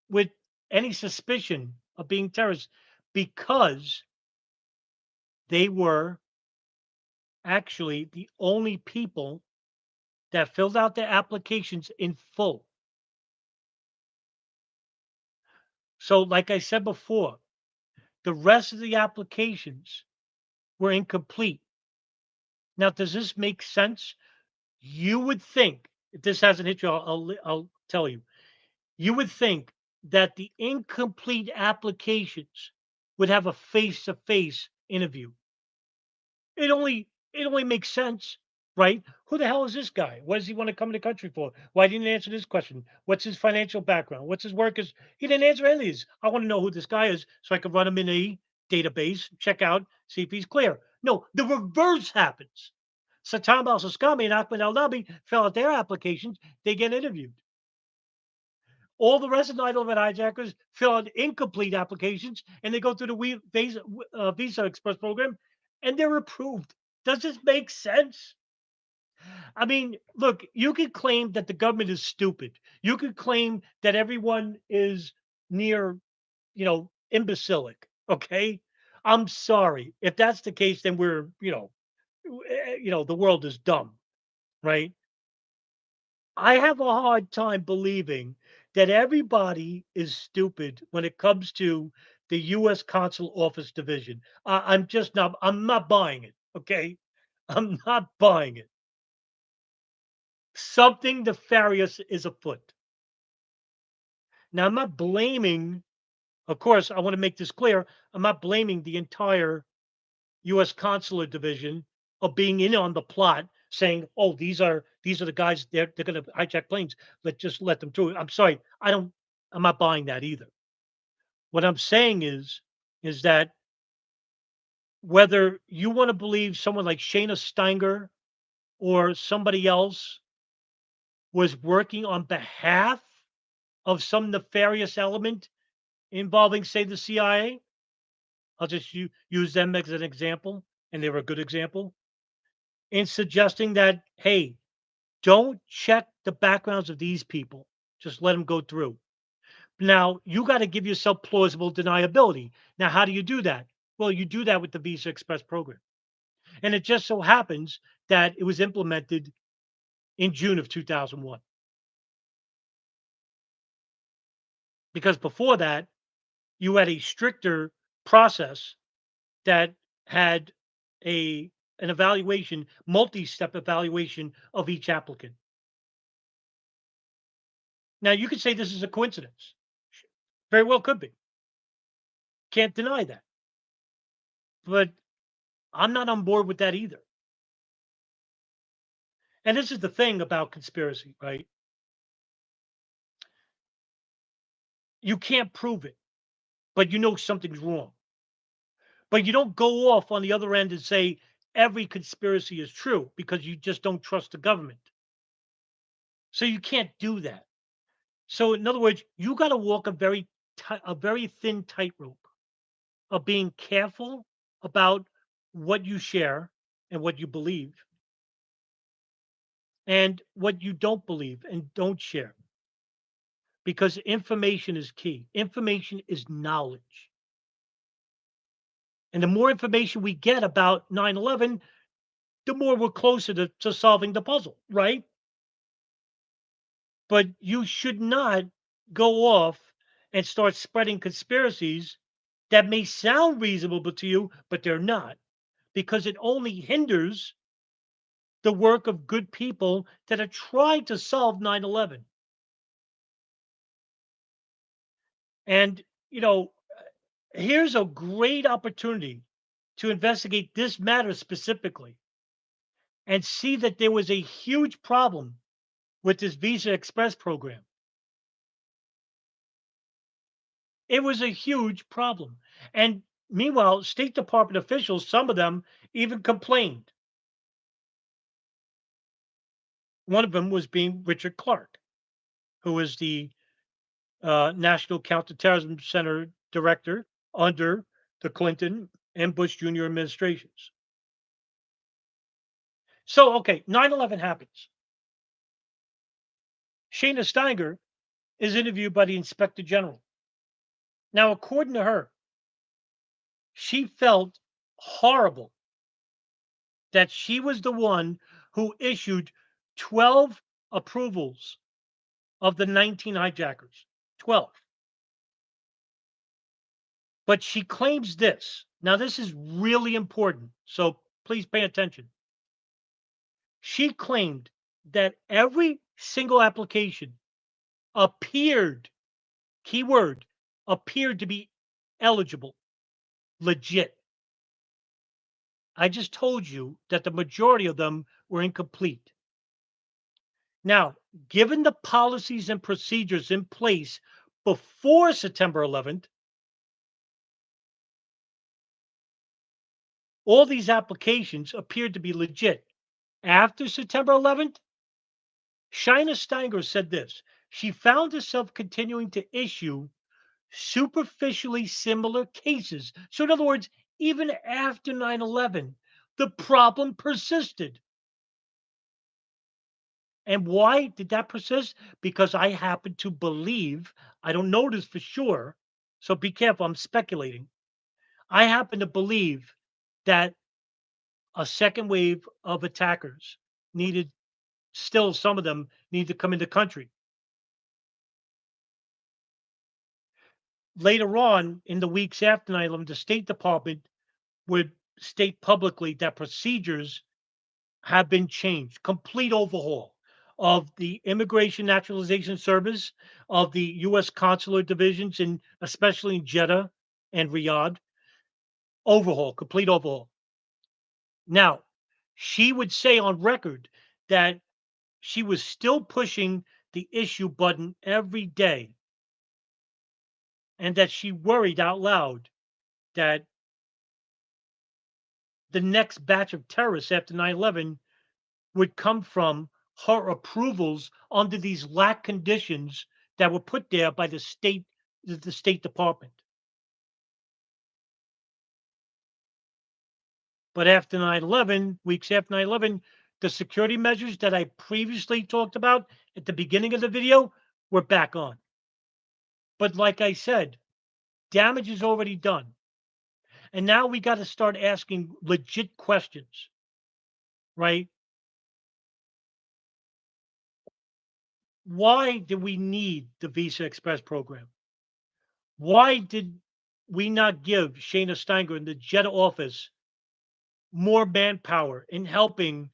with any suspicion of being terrorists, because they were actually the only people that filled out their applications in full. So, like I said before, the rest of the applications were incomplete. Now, does this make sense? You would think, if this hasn't hit you, I'll tell you. You would think that the incomplete applications would have a face to face interview. It only makes sense. right? Who the hell is this guy? What does he want to come to the country for? Why didn't he answer this question? What's his financial background? What's his work? He didn't answer any of these. I want to know who this guy is so I can run him in a database, check out, see if he's clear. No, the reverse happens. Satam al Saskami and Ahmed Al Nabi fill out their applications, they get interviewed. All the rest of the 9/11 hijackers fill out incomplete applications and they go through the Visa Express program and they're approved. Does this make sense? I mean, look, you could claim that the government is stupid. You could claim that everyone is near, imbecilic. Okay. I'm sorry. If that's the case, then we're, the world is dumb, right? I have a hard time believing that everybody is stupid when it comes to the U.S. Consul Office Division. I'm not buying it. Okay. I'm not buying it. Something nefarious is afoot. Now, I'm not blaming, of course, I want to make this clear. I'm not blaming the entire U.S. Consular Division of being in on the plot, saying, "Oh, these are the guys. They're going to hijack planes. Just let them through." I'm sorry, I'm not buying that either. What I'm saying is that whether you want to believe someone like Shayna Steinger or somebody else was working on behalf of some nefarious element involving, say, the CIA. I'll just use them as an example, and they were a good example in suggesting that, hey, don't check the backgrounds of these people. Just let them go through. Now, you got to give yourself plausible deniability. Now, how do you do that? Well, you do that with the Visa Express program. And it just so happens that it was implemented in June of 2001. Because before that, you had a stricter process that had a an evaluation, multi-step evaluation of each applicant. Now you could say this is a coincidence. Very well could be. Can't deny that. But I'm not on board with that either. And this is the thing about conspiracy, right? You can't prove it, but you know something's wrong. But you don't go off on the other end and say every conspiracy is true because you just don't trust the government. So you can't do that. So in other words, you got to walk a very thin tightrope of being careful about what you share and what you believe and what you don't believe and don't share because information is key. Information is knowledge. And the more information we get about 9/11, the more we're closer to solving the puzzle, right? But you should not go off and start spreading conspiracies that may sound reasonable to you, but they're not because it only hinders the work of good people that are trying to solve 9/11. And, you know, here's a great opportunity to investigate this matter specifically and see that there was a huge problem with this Visa Express program. It was a huge problem. And meanwhile, State Department officials, some of them even complained. One of them was being Richard Clark, who is the National Counterterrorism Center director under the Clinton and Bush Jr. administrations. So, okay, 9/11 happens. Shayna Steinger is interviewed by the inspector general. Now, according to her, she felt horrible that she was the one who issued 12 approvals of the 19 hijackers. 12. But she claims this. Now, this is really important. So please pay attention. She claimed that every single application appeared, keyword, appeared to be eligible, legit. I just told you that the majority of them were incomplete. Now, given the policies and procedures in place before September 11th, all these applications appeared to be legit. After September 11th, Shayna Steinger said this. She found herself continuing to issue superficially similar cases. So, in other words, even after 9/11, the problem persisted. And why did that persist? Because I happen to believe, I don't know this for sure, so be careful, I'm speculating. I happen to believe that a second wave of attackers needed, still some of them need to come into the country. Later on in the weeks after 9/11, the State Department would state publicly that procedures have been changed, complete overhaul of the Immigration Naturalization Service, of the U.S. Consular divisions, and especially in Jeddah and Riyadh. Overhaul, complete overhaul. Now, she would say on record that she was still pushing the issue button every day and that she worried out loud that the next batch of terrorists after 9/11 would come from her approvals under these lack conditions that were put there by the State Department. But after 9/11, weeks after 9/11, the security measures that I previously talked about at the beginning of the video were back on. But like I said, damage is already done. And now we got to start asking legit questions, right? Why do we need the Visa Express program? Why did we not give Shayna Steinger in the Jeddah office more manpower in helping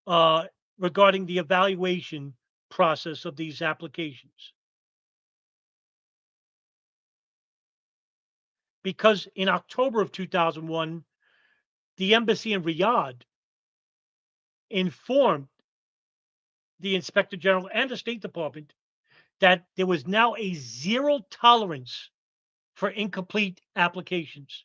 uh, regarding the evaluation process of these applications? Because in October of 2001, the embassy in Riyadh informed the inspector general and the State Department that there was now a zero tolerance for incomplete applications.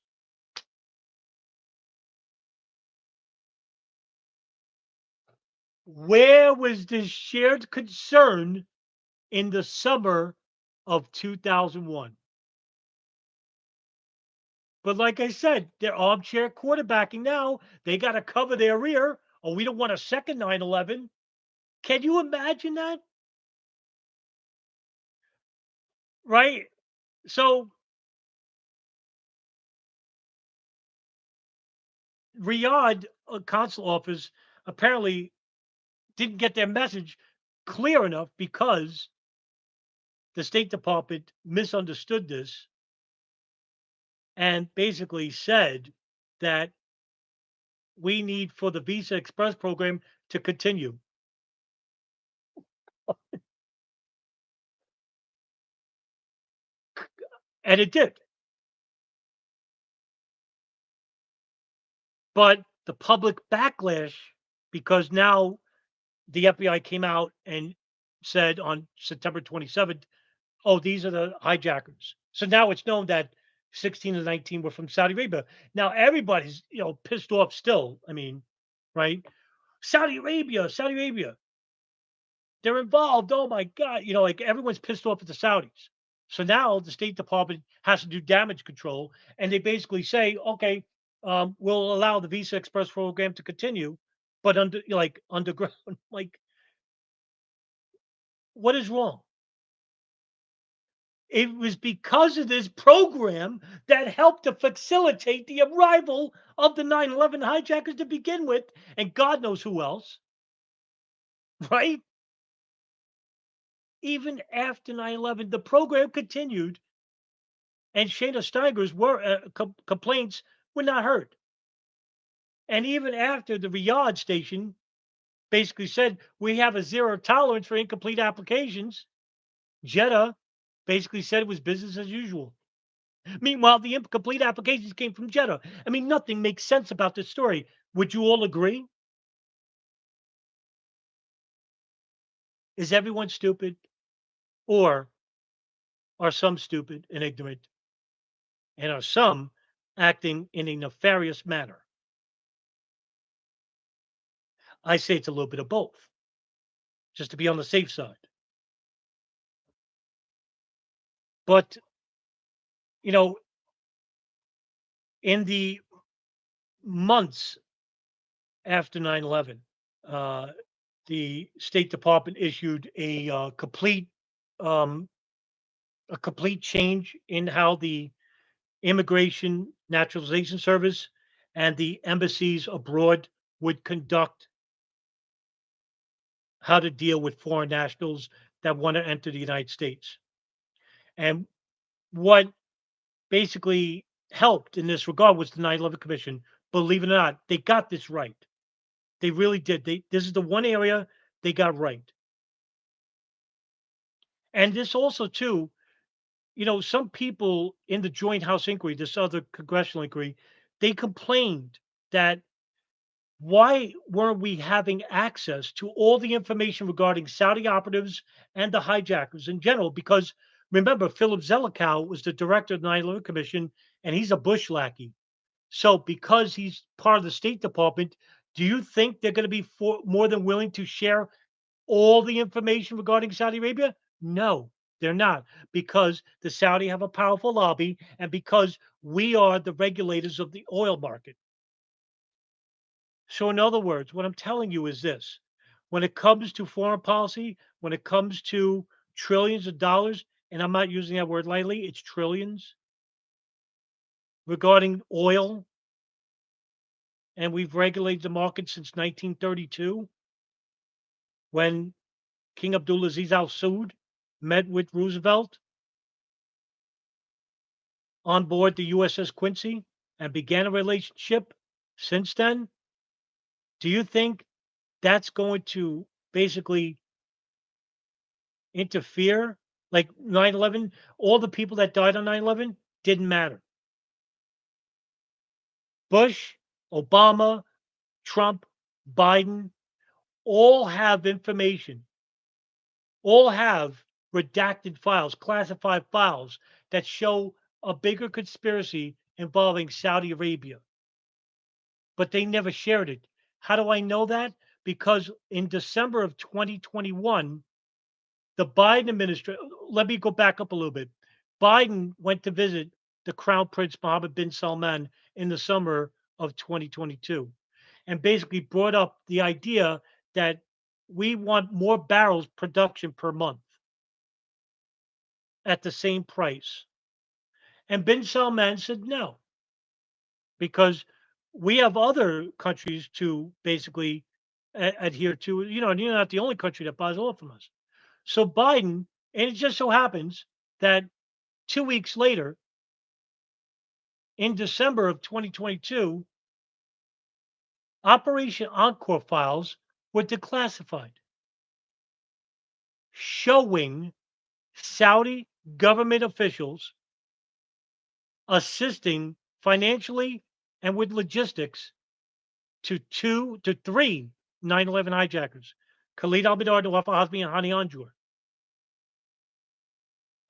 Where was this shared concern in the summer of 2001? But like I said, they're armchair quarterbacking now. They got to cover their rear. Oh, we don't want a second 9/11. Can you imagine that? Right? So Riyadh consul office apparently didn't get their message clear enough because the State Department misunderstood this and basically said that we need for the Visa Express program to continue. And it did. But the public backlash, because now the FBI came out and said on September 27th, oh, these are the hijackers. So now it's known that 16 and 19 were from Saudi Arabia. Now everybody's, pissed off still. I mean, right? Saudi Arabia, Saudi Arabia, they're involved. Oh my God. Like everyone's pissed off at the Saudis. So now the State Department has to do damage control. And they basically say, okay, we'll allow the Visa Express program to continue, but underground. Like, what is wrong? It was because of this program that helped to facilitate the arrival of the 9/11 hijackers to begin with, and God knows who else, right? Even after 9/11, the program continued, and Shayna Steiger's complaints were not heard. And even after the Riyadh station basically said, we have a zero tolerance for incomplete applications, Jeddah basically said it was business as usual. Meanwhile, the incomplete applications came from Jeddah. I mean, nothing makes sense about this story. Would you all agree? Is everyone stupid? Or are some stupid and ignorant? And are some acting in a nefarious manner? I say it's a little bit of both, just to be on the safe side. But, you know, in the months after 9/11, uh, the State Department issued um, a complete change in how the Immigration Naturalization Service and the embassies abroad would conduct how to deal with foreign nationals that want to enter the United States. And what basically helped in this regard was the 9/11 Commission. Believe it or not, they got this right. They really did. This is the one area they got right. And this also too, some people in the joint House inquiry, this other congressional inquiry, they complained that why weren't we having access to all the information regarding Saudi operatives and the hijackers in general? Because remember, Philip Zelikow was the director of the 9/11 Commission, and he's a Bush lackey. So, because he's part of the State Department, do you think they're going to be more than willing to share all the information regarding Saudi Arabia? No, they're not, because the Saudi have a powerful lobby, and because we are the regulators of the oil market. So, in other words, what I'm telling you is this: when it comes to foreign policy, when it comes to trillions of dollars, and I'm not using that word lightly, it's trillions regarding oil, and we've regulated the market since 1932 when King Abdulaziz Al Saud met with Roosevelt on board the USS Quincy and began a relationship since then. Do you think that's going to basically interfere? Like 9/11, all the people that died on 9/11 didn't matter. Bush, Obama, Trump, Biden all have information, all have redacted files, classified files that show a bigger conspiracy involving Saudi Arabia, but they never shared it. How do I know that? Because in December of 2021, the Biden administration, let me go back up a little bit. Biden went to visit the Crown Prince Mohammed bin Salman in the summer of 2022 and basically brought up the idea that we want more barrels production per month at the same price. And bin Salman said no, because we have other countries to basically adhere to, and you're not the only country that buys oil from us. So Biden, and it just so happens that 2 weeks later, in December of 2022, Operation Encore files were declassified, showing Saudi government officials assisting financially and with logistics to three 9/11 hijackers, Khalid al-Mihdhar, Nawaf al-Hazmi, and Hani Anjur.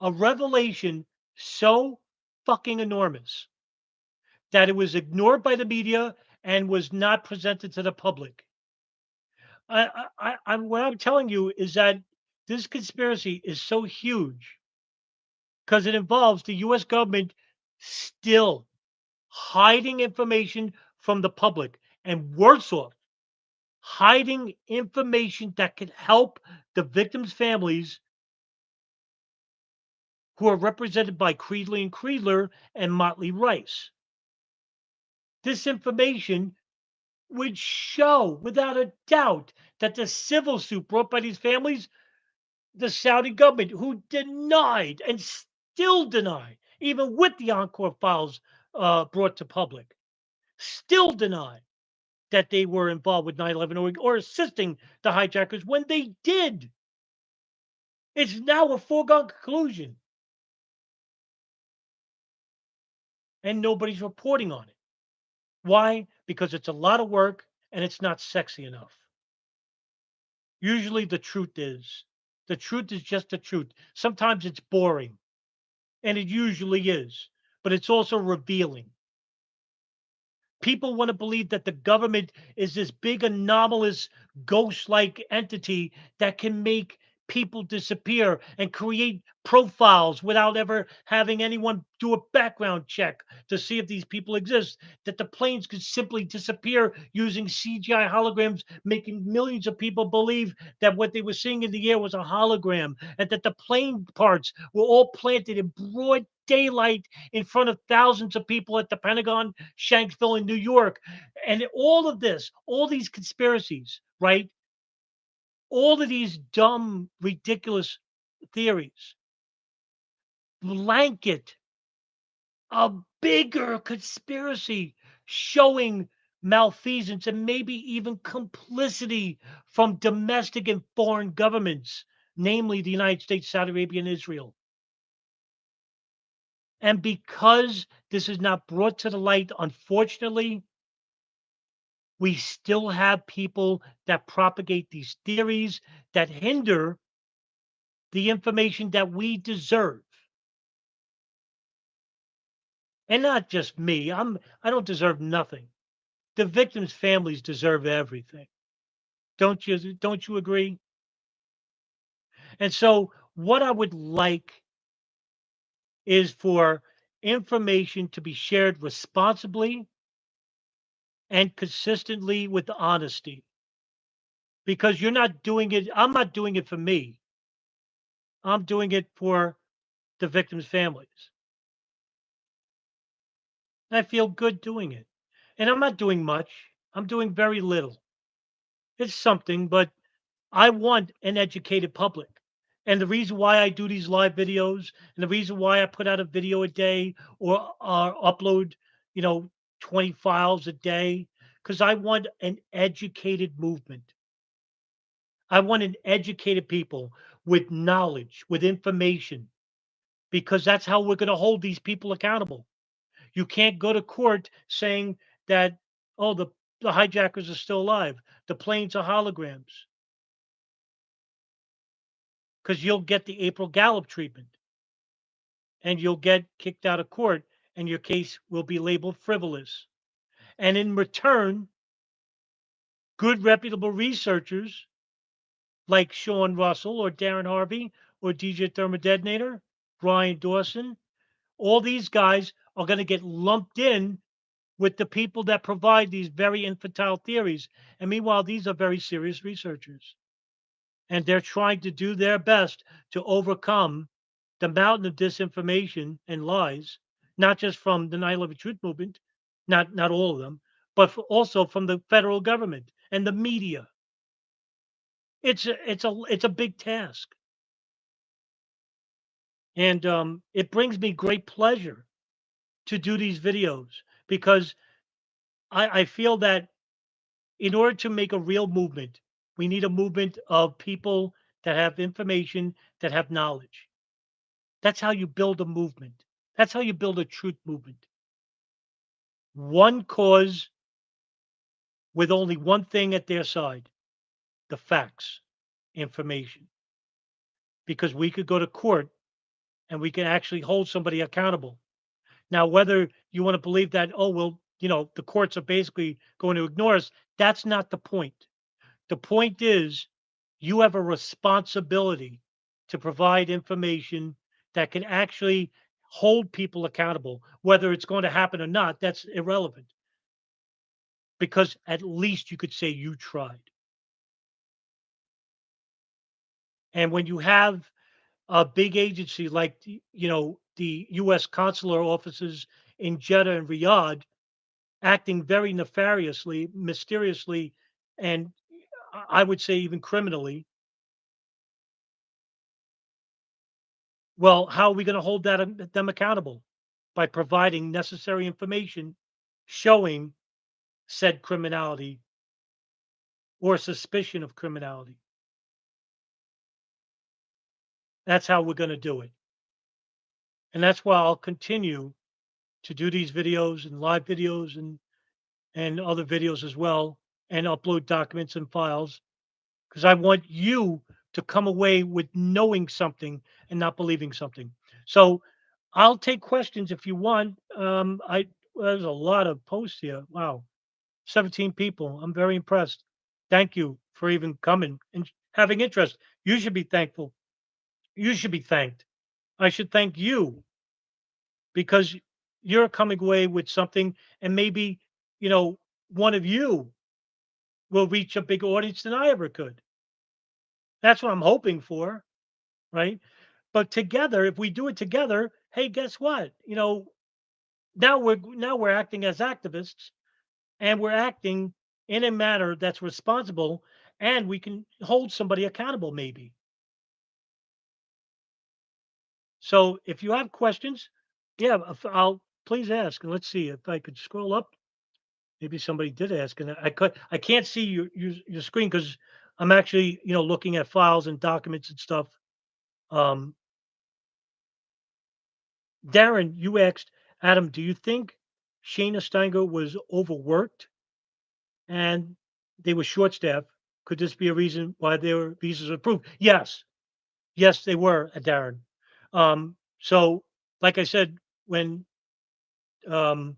A revelation so fucking enormous that it was ignored by the media and was not presented to the public. What I'm telling you is that this conspiracy is so huge because it involves the U.S. government still hiding information from the public, and worse off, hiding information that could help the victims' families who are represented by Creedley and Creedler and Motley Rice. This information would show without a doubt that the civil suit brought by these families, the Saudi government, who denied and still deny, even with the Encore files brought to public, still deny that they were involved with 9/11 or assisting the hijackers when they did. It's now a foregone conclusion. and nobody's reporting on it. Why? Because it's a lot of work and it's not sexy enough. Usually the truth is just the truth. Sometimes it's boring, and it usually is, but it's also revealing. People want to believe that the government is this big anomalous ghost-like entity that can make people disappear and create profiles without ever having anyone do a background check to see if these people exist, that the planes could simply disappear using CGI holograms, making millions of people believe that what they were seeing in the air was a hologram, and that the plane parts were all planted in broad daylight in front of thousands of people at the Pentagon, Shanksville in New York. And all of this, all these conspiracies, right? All of these dumb, ridiculous theories blanket a bigger conspiracy showing malfeasance and maybe even complicity from domestic and foreign governments, namely the United States, Saudi Arabia, and Israel. And because this is not brought to the light, unfortunately, we still have people that propagate these theories that hinder the information that we deserve. And not just me. I don't deserve nothing. The victims' families deserve everything. Don't you agree? And so what I would like is for information to be shared responsibly and consistently with honesty, because you're not doing it. I'm not doing it for me. I'm doing it for the victims' families. And I feel good doing it. And I'm not doing much. I'm doing very little. It's something, but I want an educated public. And the reason why I do these live videos and the reason why I put out a video a day or upload, you know, 20 files a day, because I want an educated movement. I want an educated people with knowledge, with information, because that's how we're going to hold these people accountable. You can't go to court saying that, oh, the hijackers are still alive. The planes are holograms, because you'll get the April Gallup treatment and you'll get kicked out of court and your case will be labeled frivolous. And in return, good reputable researchers like Sean Russell or Darren Harvey or DJ Thermodetonator, Brian Dawson, all these guys are going to get lumped in with the people that provide these very infantile theories. And meanwhile, these are very serious researchers. And they're trying to do their best to overcome the mountain of disinformation and lies, not just from the 9/11 Truth Movement, not all of them, but also from the federal government and the media. It's a big task, and it brings me great pleasure to do these videos because I feel that in order to make a real movement, we need a movement of people that have information, that have knowledge. That's how you build a movement. That's how you build a truth movement. One cause with only one thing at their side, the facts, information. Because we could go to court and we can actually hold somebody accountable. Now, whether you want to believe that, oh, well, the courts are basically going to ignore us, that's not the point. The point is you have a responsibility to provide information that can actually hold people accountable. Whether it's going to happen or not, that's irrelevant because at least you could say you tried. And when you have a big agency like the U.S. consular offices in Jeddah and Riyadh acting very nefariously, mysteriously, and I would say even criminally, well, how are we going to hold them accountable? By providing necessary information showing said criminality or suspicion of criminality. That's how we're going to do it. And that's why I'll continue to do these videos and live videos and other videos as well, and upload documents and files because I want you to come away with knowing something and not believing something. So I'll take questions if you want. There's a lot of posts here. Wow, 17 people. I'm very impressed. Thank you for even coming and having interest. You should be thankful. You should be thanked. I should thank you because you're coming away with something, and maybe you know one of you will reach a bigger audience than I ever could. That's what I'm hoping for, right? But together, if we do it together, hey, guess what? Now we're acting as activists, and we're acting in a manner that's responsible, and we can hold somebody accountable, maybe. So if you have questions, yeah, I'll please ask. And let's see if I could scroll up. Maybe somebody did ask, and I can't see your screen because I'm actually looking at files and documents and stuff. Um, Darren, you asked Adam, do you think Shayna Steinger was overworked and they were short staffed? Could this be a reason why their visas were approved? Yes, yes, they were, Darren. So, like I said, when um,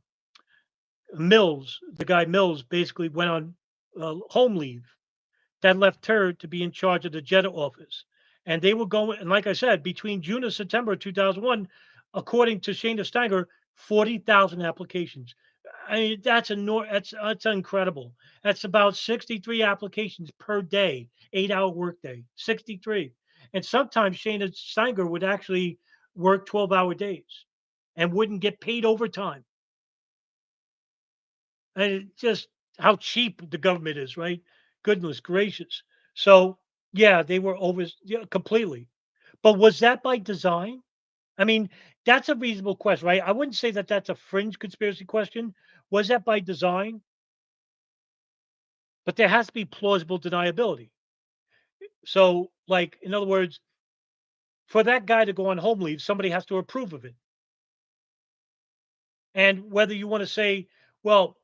the guy Mills, basically went on home leave, that left her to be in charge of the Jeddah office. And they were going, and like I said, between June and September of 2001, according to Shayna Steiger, 40,000 applications. I mean, that's incredible. That's about 63 applications per day, 8-hour workday, 63. And sometimes Shayna Steiger would actually work 12-hour days and wouldn't get paid overtime. And just how cheap the government is, right? Goodness gracious. So, yeah, they were over yeah, completely. But was that by design? I mean, that's a reasonable question, right? I wouldn't say that that's a fringe conspiracy question. Was that by design? But there has to be plausible deniability. So, like, in other words, for that guy to go on home leave, somebody has to approve of it. And whether you want to say, well,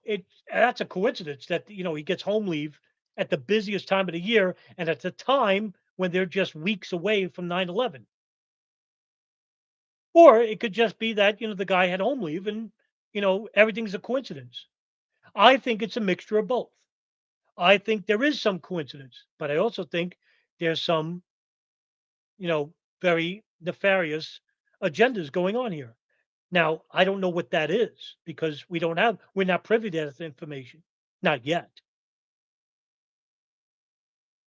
that's a coincidence that he gets home leave at the busiest time of the year and at the time when they're just weeks away from 9/11. Or it could just be that the guy had home leave and everything's a coincidence. I think it's a mixture of both. I think there is some coincidence, but I also think there's some you know very nefarious agendas going on here. Now, I don't know what that is because we're not privy to that information. Not yet.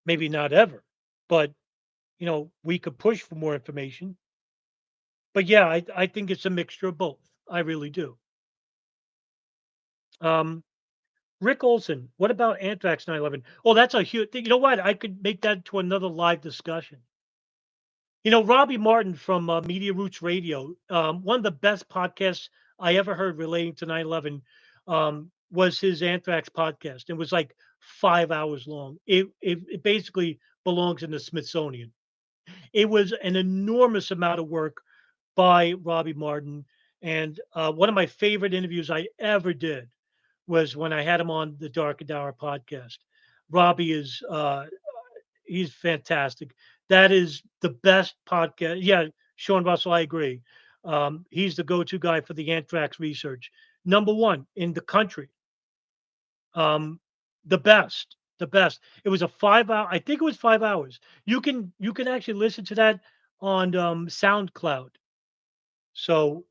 Maybe not ever. But, we could push for more information. But yeah, I think it's a mixture of both. I really do. Um, Rick Olson, what about Anthrax 9/11? Oh, that's a huge thing. You know what? I could make that to another live discussion. Robbie Martin from Media Roots Radio, one of the best podcasts I ever heard relating to 9/11 was his Anthrax podcast. It was like 5 hours long. It basically belongs in the Smithsonian. It was an enormous amount of work by Robbie Martin. And one of my favorite interviews I ever did was when I had him on the Dark and Hour podcast. Robbie is he's fantastic. That is the best podcast. Yeah, Sean Russell, I agree. He's the go-to guy for the anthrax research. Number one in the country. Um, the best, the best. It was a 5 hour. I think it was 5 hours. You can actually listen to that on SoundCloud. So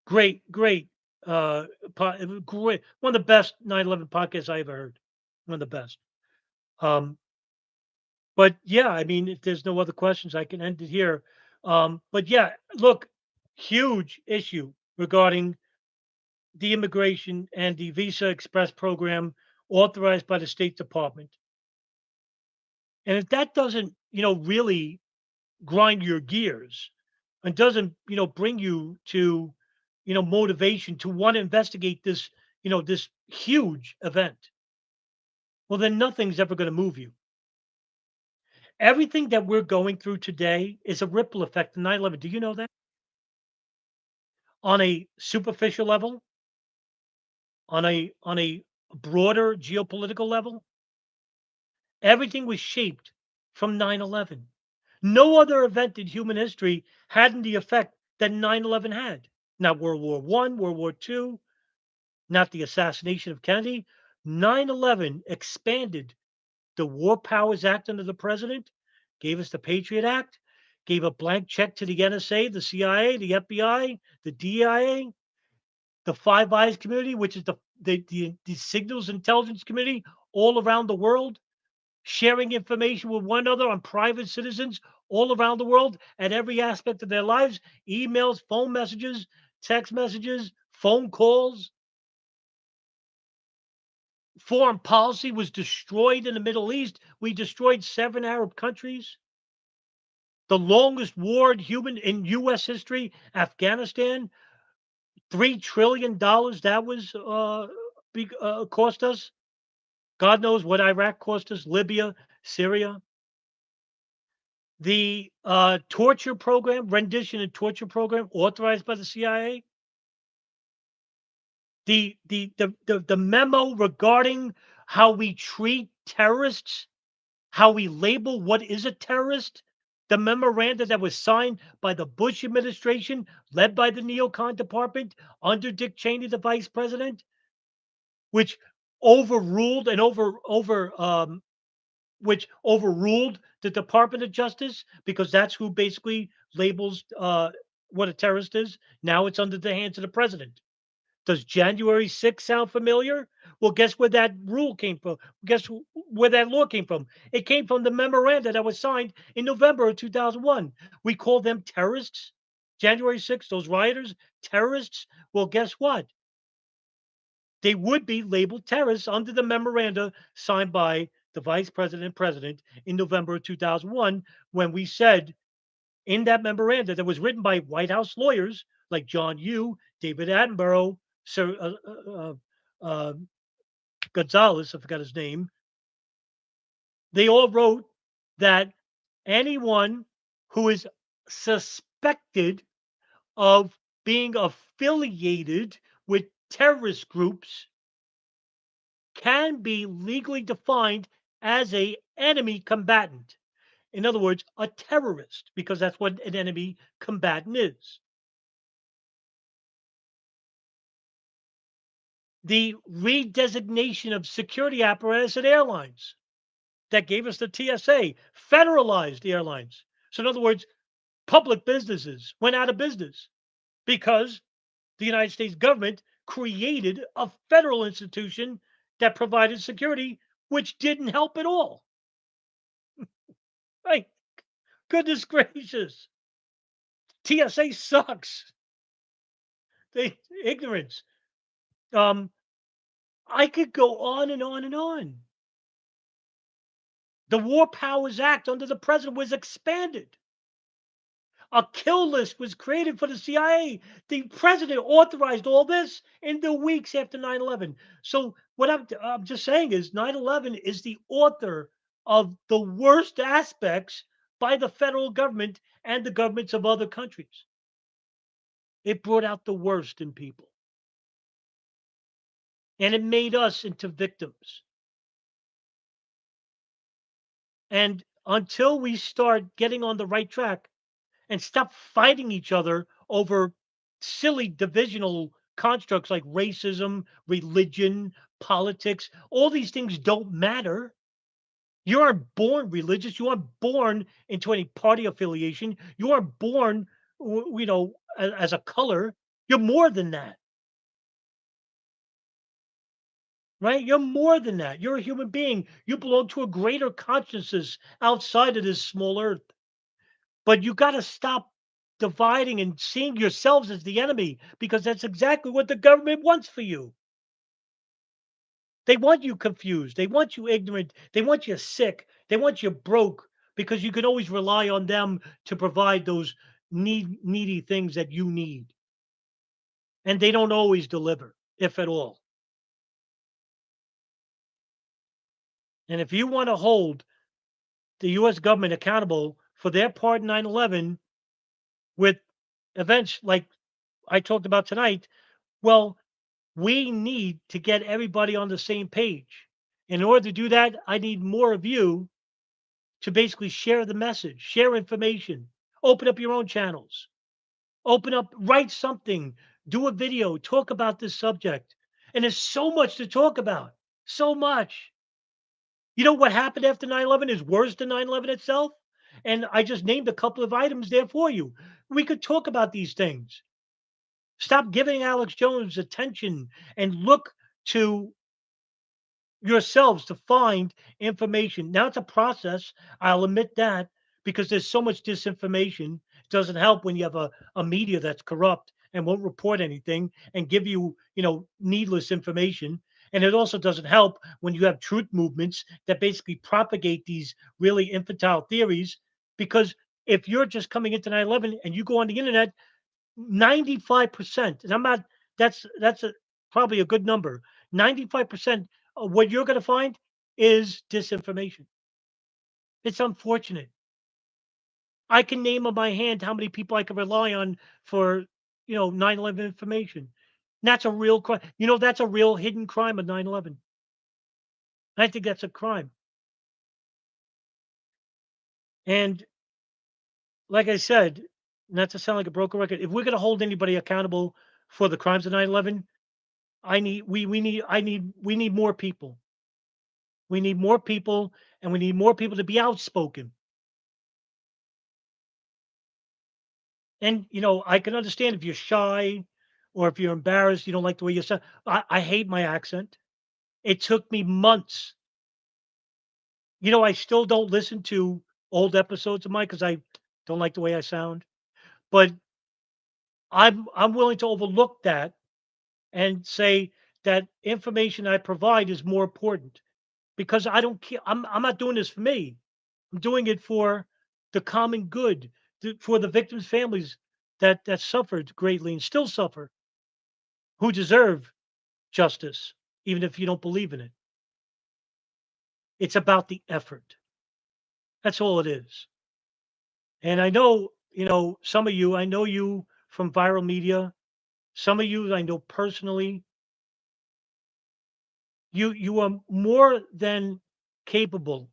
great, great, great. One of the best 9/11 podcasts I ever heard. One of the best. Um, But yeah, I mean, if there's no other questions, I can end it here. But yeah, look, huge issue regarding the immigration and the Visa Express program authorized by the State Department. And if that doesn't, really grind your gears and doesn't, bring you to, motivation to want to investigate this, this huge event, well, then nothing's ever going to move you. Everything that we're going through today is a ripple effect of 9/11. Do you know that? on a superficial level, on a broader geopolitical level, everything was shaped from 9/11. No other event in human history had the effect that 9/11 had. Not World War One, World War Two, not the assassination of Kennedy. 9/11 expanded the War Powers Act under the president, gave us the Patriot Act, gave a blank check to the NSA, the CIA, the FBI, the DIA, the Five Eyes community, which is the signals intelligence community all around the world, sharing information with one another on private citizens all around the world at every aspect of their lives, emails, phone messages, text messages, phone calls. Foreign policy was destroyed in the Middle East. We destroyed 7 Arab countries. The longest war in U.S. history, Afghanistan, $3 trillion that was cost us. God knows what Iraq cost us, Libya, Syria. The torture program, rendition and torture program authorized by the CIA. The memo regarding how we treat terrorists, how we label what is a terrorist, the memoranda that was signed by the Bush administration, led by the neocon department under Dick Cheney, the vice president, which overruled and which overruled the Department of Justice because that's who basically labels what a terrorist is. Now it's under the hands of the president. Does January 6th sound familiar? Well, guess where that rule came from? Guess where that law came from? It came from the memoranda that was signed in November of 2001. We call them terrorists. January 6th, those rioters, terrorists. Well, guess what? They would be labeled terrorists under the memoranda signed by the vice president and president in November of 2001 when we said in that memoranda that was written by White House lawyers like John Yoo, David Attenborough, Sir Gonzalez, I forgot his name. They all wrote that anyone who is suspected of being affiliated with terrorist groups can be legally defined as a enemy combatant. In other words, a terrorist, because that's what an enemy combatant is. The redesignation of security apparatus at airlines that gave us the TSA, federalized airlines. So, in other words, public businesses went out of business because the United States government created a federal institution that provided security, which didn't help at all. Right? Goodness gracious. TSA sucks. They ignorance. Um, I could go on and on and on. The War Powers Act under the president was expanded. A kill list was created for the CIA. The president authorized all this in the weeks after 9/11. So what I'm just saying is 9/11 is the author of the worst aspects by the federal government and the governments of other countries. It brought out the worst in people. And it made us into victims. And until we start getting on the right track and stop fighting each other over silly divisional constructs like racism, religion, politics, all these things don't matter. You aren't born religious. You aren't born into any party affiliation. You aren't born, as a color. You're more than that. Right? You're more than that. You're a human being. You belong to a greater consciousness outside of this small earth. But you got to stop dividing and seeing yourselves as the enemy because that's exactly what the government wants for you. They want you confused. They want you ignorant. They want you sick. They want you broke because you can always rely on them to provide those needy things that you need. And they don't always deliver, if at all. And if you want to hold the US government accountable for their part in 9/11 with events like I talked about tonight, well, we need to get everybody on the same page. In order to do that, I need more of you to basically share the message, share information, open up your own channels, open up, write something, do a video, talk about this subject. And there's so much to talk about. So much. You know what happened after 9/11 is worse than 9/11 itself? And I just named a couple of items there for you. We could talk about these things. Stop giving Alex Jones attention and look to yourselves to find information. Now it's a process. I'll admit that because there's so much disinformation. It doesn't help when you have a media that's corrupt and won't report anything and give you, needless information. And it also doesn't help when you have truth movements that basically propagate these really infantile theories. Because if you're just coming into 9/11 and you go on the internet, 95%, and I'm not, probably a good number. 95% of what you're going to find is disinformation. It's unfortunate. I can name on my hand how many people I can rely on for, 9/11 information. That's a real crime. That's a real hidden crime of 9/11. I think that's a crime. And like I said, not to sound like a broken record, if we're going to hold anybody accountable for the crimes of 9/11, we need more people. We need more people, and we need more people to be outspoken. And, I can understand if you're shy or if you're embarrassed, you don't like the way you sound. I hate my accent. It took me months. I still don't listen to old episodes of mine because I don't like the way I sound. But I'm willing to overlook that and say that information I provide is more important because I don't care. I'm not doing this for me. I'm doing it for the common good, for the victims' families that suffered greatly and still suffer, who deserve justice, even if you don't believe in it. It's about the effort. That's all it is. And I know, some of you, I know you from viral media. Some of you I know personally. You are more than capable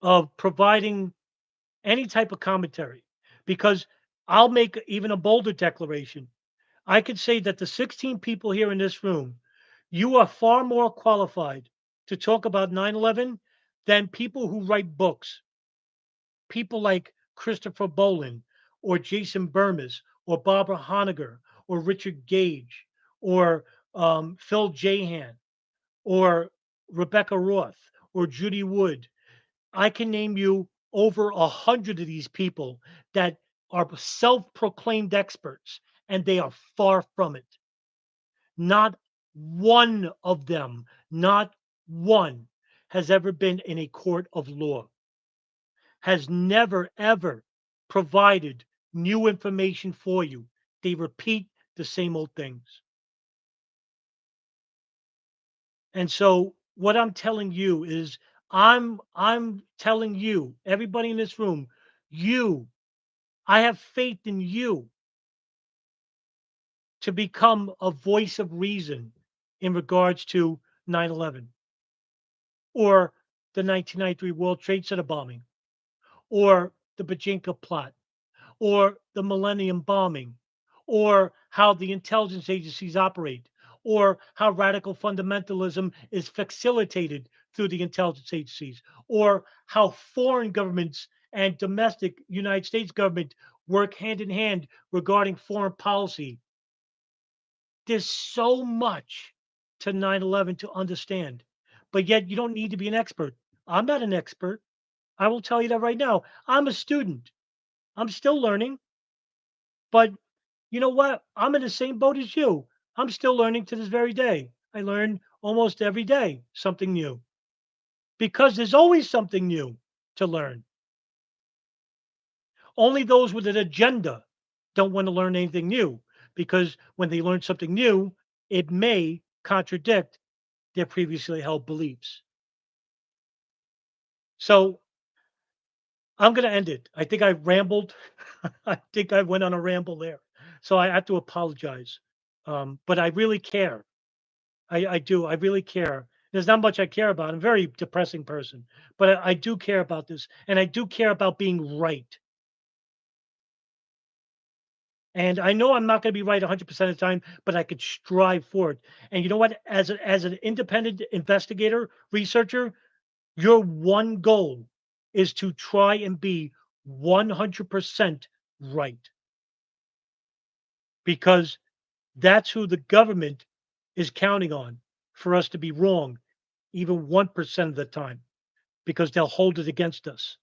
of providing any type of commentary because I'll make even a bolder declaration. I could say that the 16 people here in this room, you are far more qualified to talk about 9/11 than people who write books. People like Christopher Bolin or Jason Burmis or Barbara Honegger or Richard Gage or Phil Jahan or Rebecca Roth or Judy Wood. I can name you over 100 of these people that are self-proclaimed experts, and they are far from it. Not one of them, not one, has ever been in a court of law, has never, ever provided new information for you. They repeat the same old things. And so what I'm telling you is I'm telling you, everybody in this room, you, I have faith in you to become a voice of reason in regards to 9/11 or the 1993 World Trade Center bombing or the Bajinka plot or the Millennium bombing or how the intelligence agencies operate or how radical fundamentalism is facilitated through the intelligence agencies or how foreign governments and domestic United States government work hand in hand regarding foreign policy. There's so much to 9/11 to understand, but yet you don't need to be an expert. I'm not an expert. I will tell you that right now. I'm a student. I'm still learning, but you know what? I'm in the same boat as you. I'm still learning to this very day. I learn almost every day something new because there's always something new to learn. Only those with an agenda don't want to learn anything new because when they learn something new, it may contradict their previously held beliefs. So I'm going to end it. I think I rambled. I think I went on a ramble there. So I have to apologize. But I really care. I do. I really care. There's not much I care about. I'm a very depressing person, but I do care about this, and I do care about being right. And I know I'm not going to be right 100% of the time, but I could strive for it. And you know what? As an independent investigator, researcher, your one goal is to try and be 100% right, because that's who the government is counting on for us to be wrong even 1% of the time, because they'll hold it against us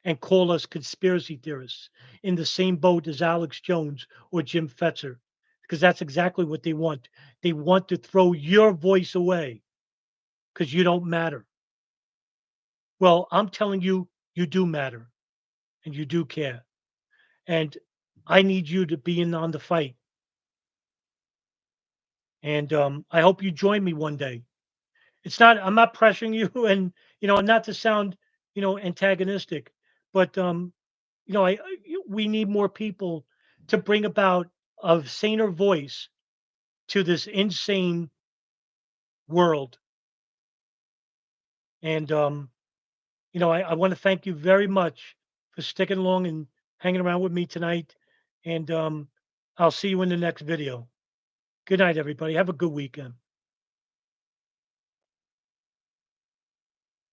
and call us conspiracy theorists in the same boat as Alex Jones or Jim Fetzer, because that's exactly what they want. They want to throw your voice away because you don't matter. Well, I'm telling you, you do matter and you do care. And I need you to be in on the fight. And I hope you join me one day. It's not, I'm not pressuring you and, not to sound, antagonistic, but we need more people to bring about a saner voice to this insane world. And I want to thank you very much for sticking along and hanging around with me tonight. And I'll see you in the next video. Good night, everybody. Have a good weekend.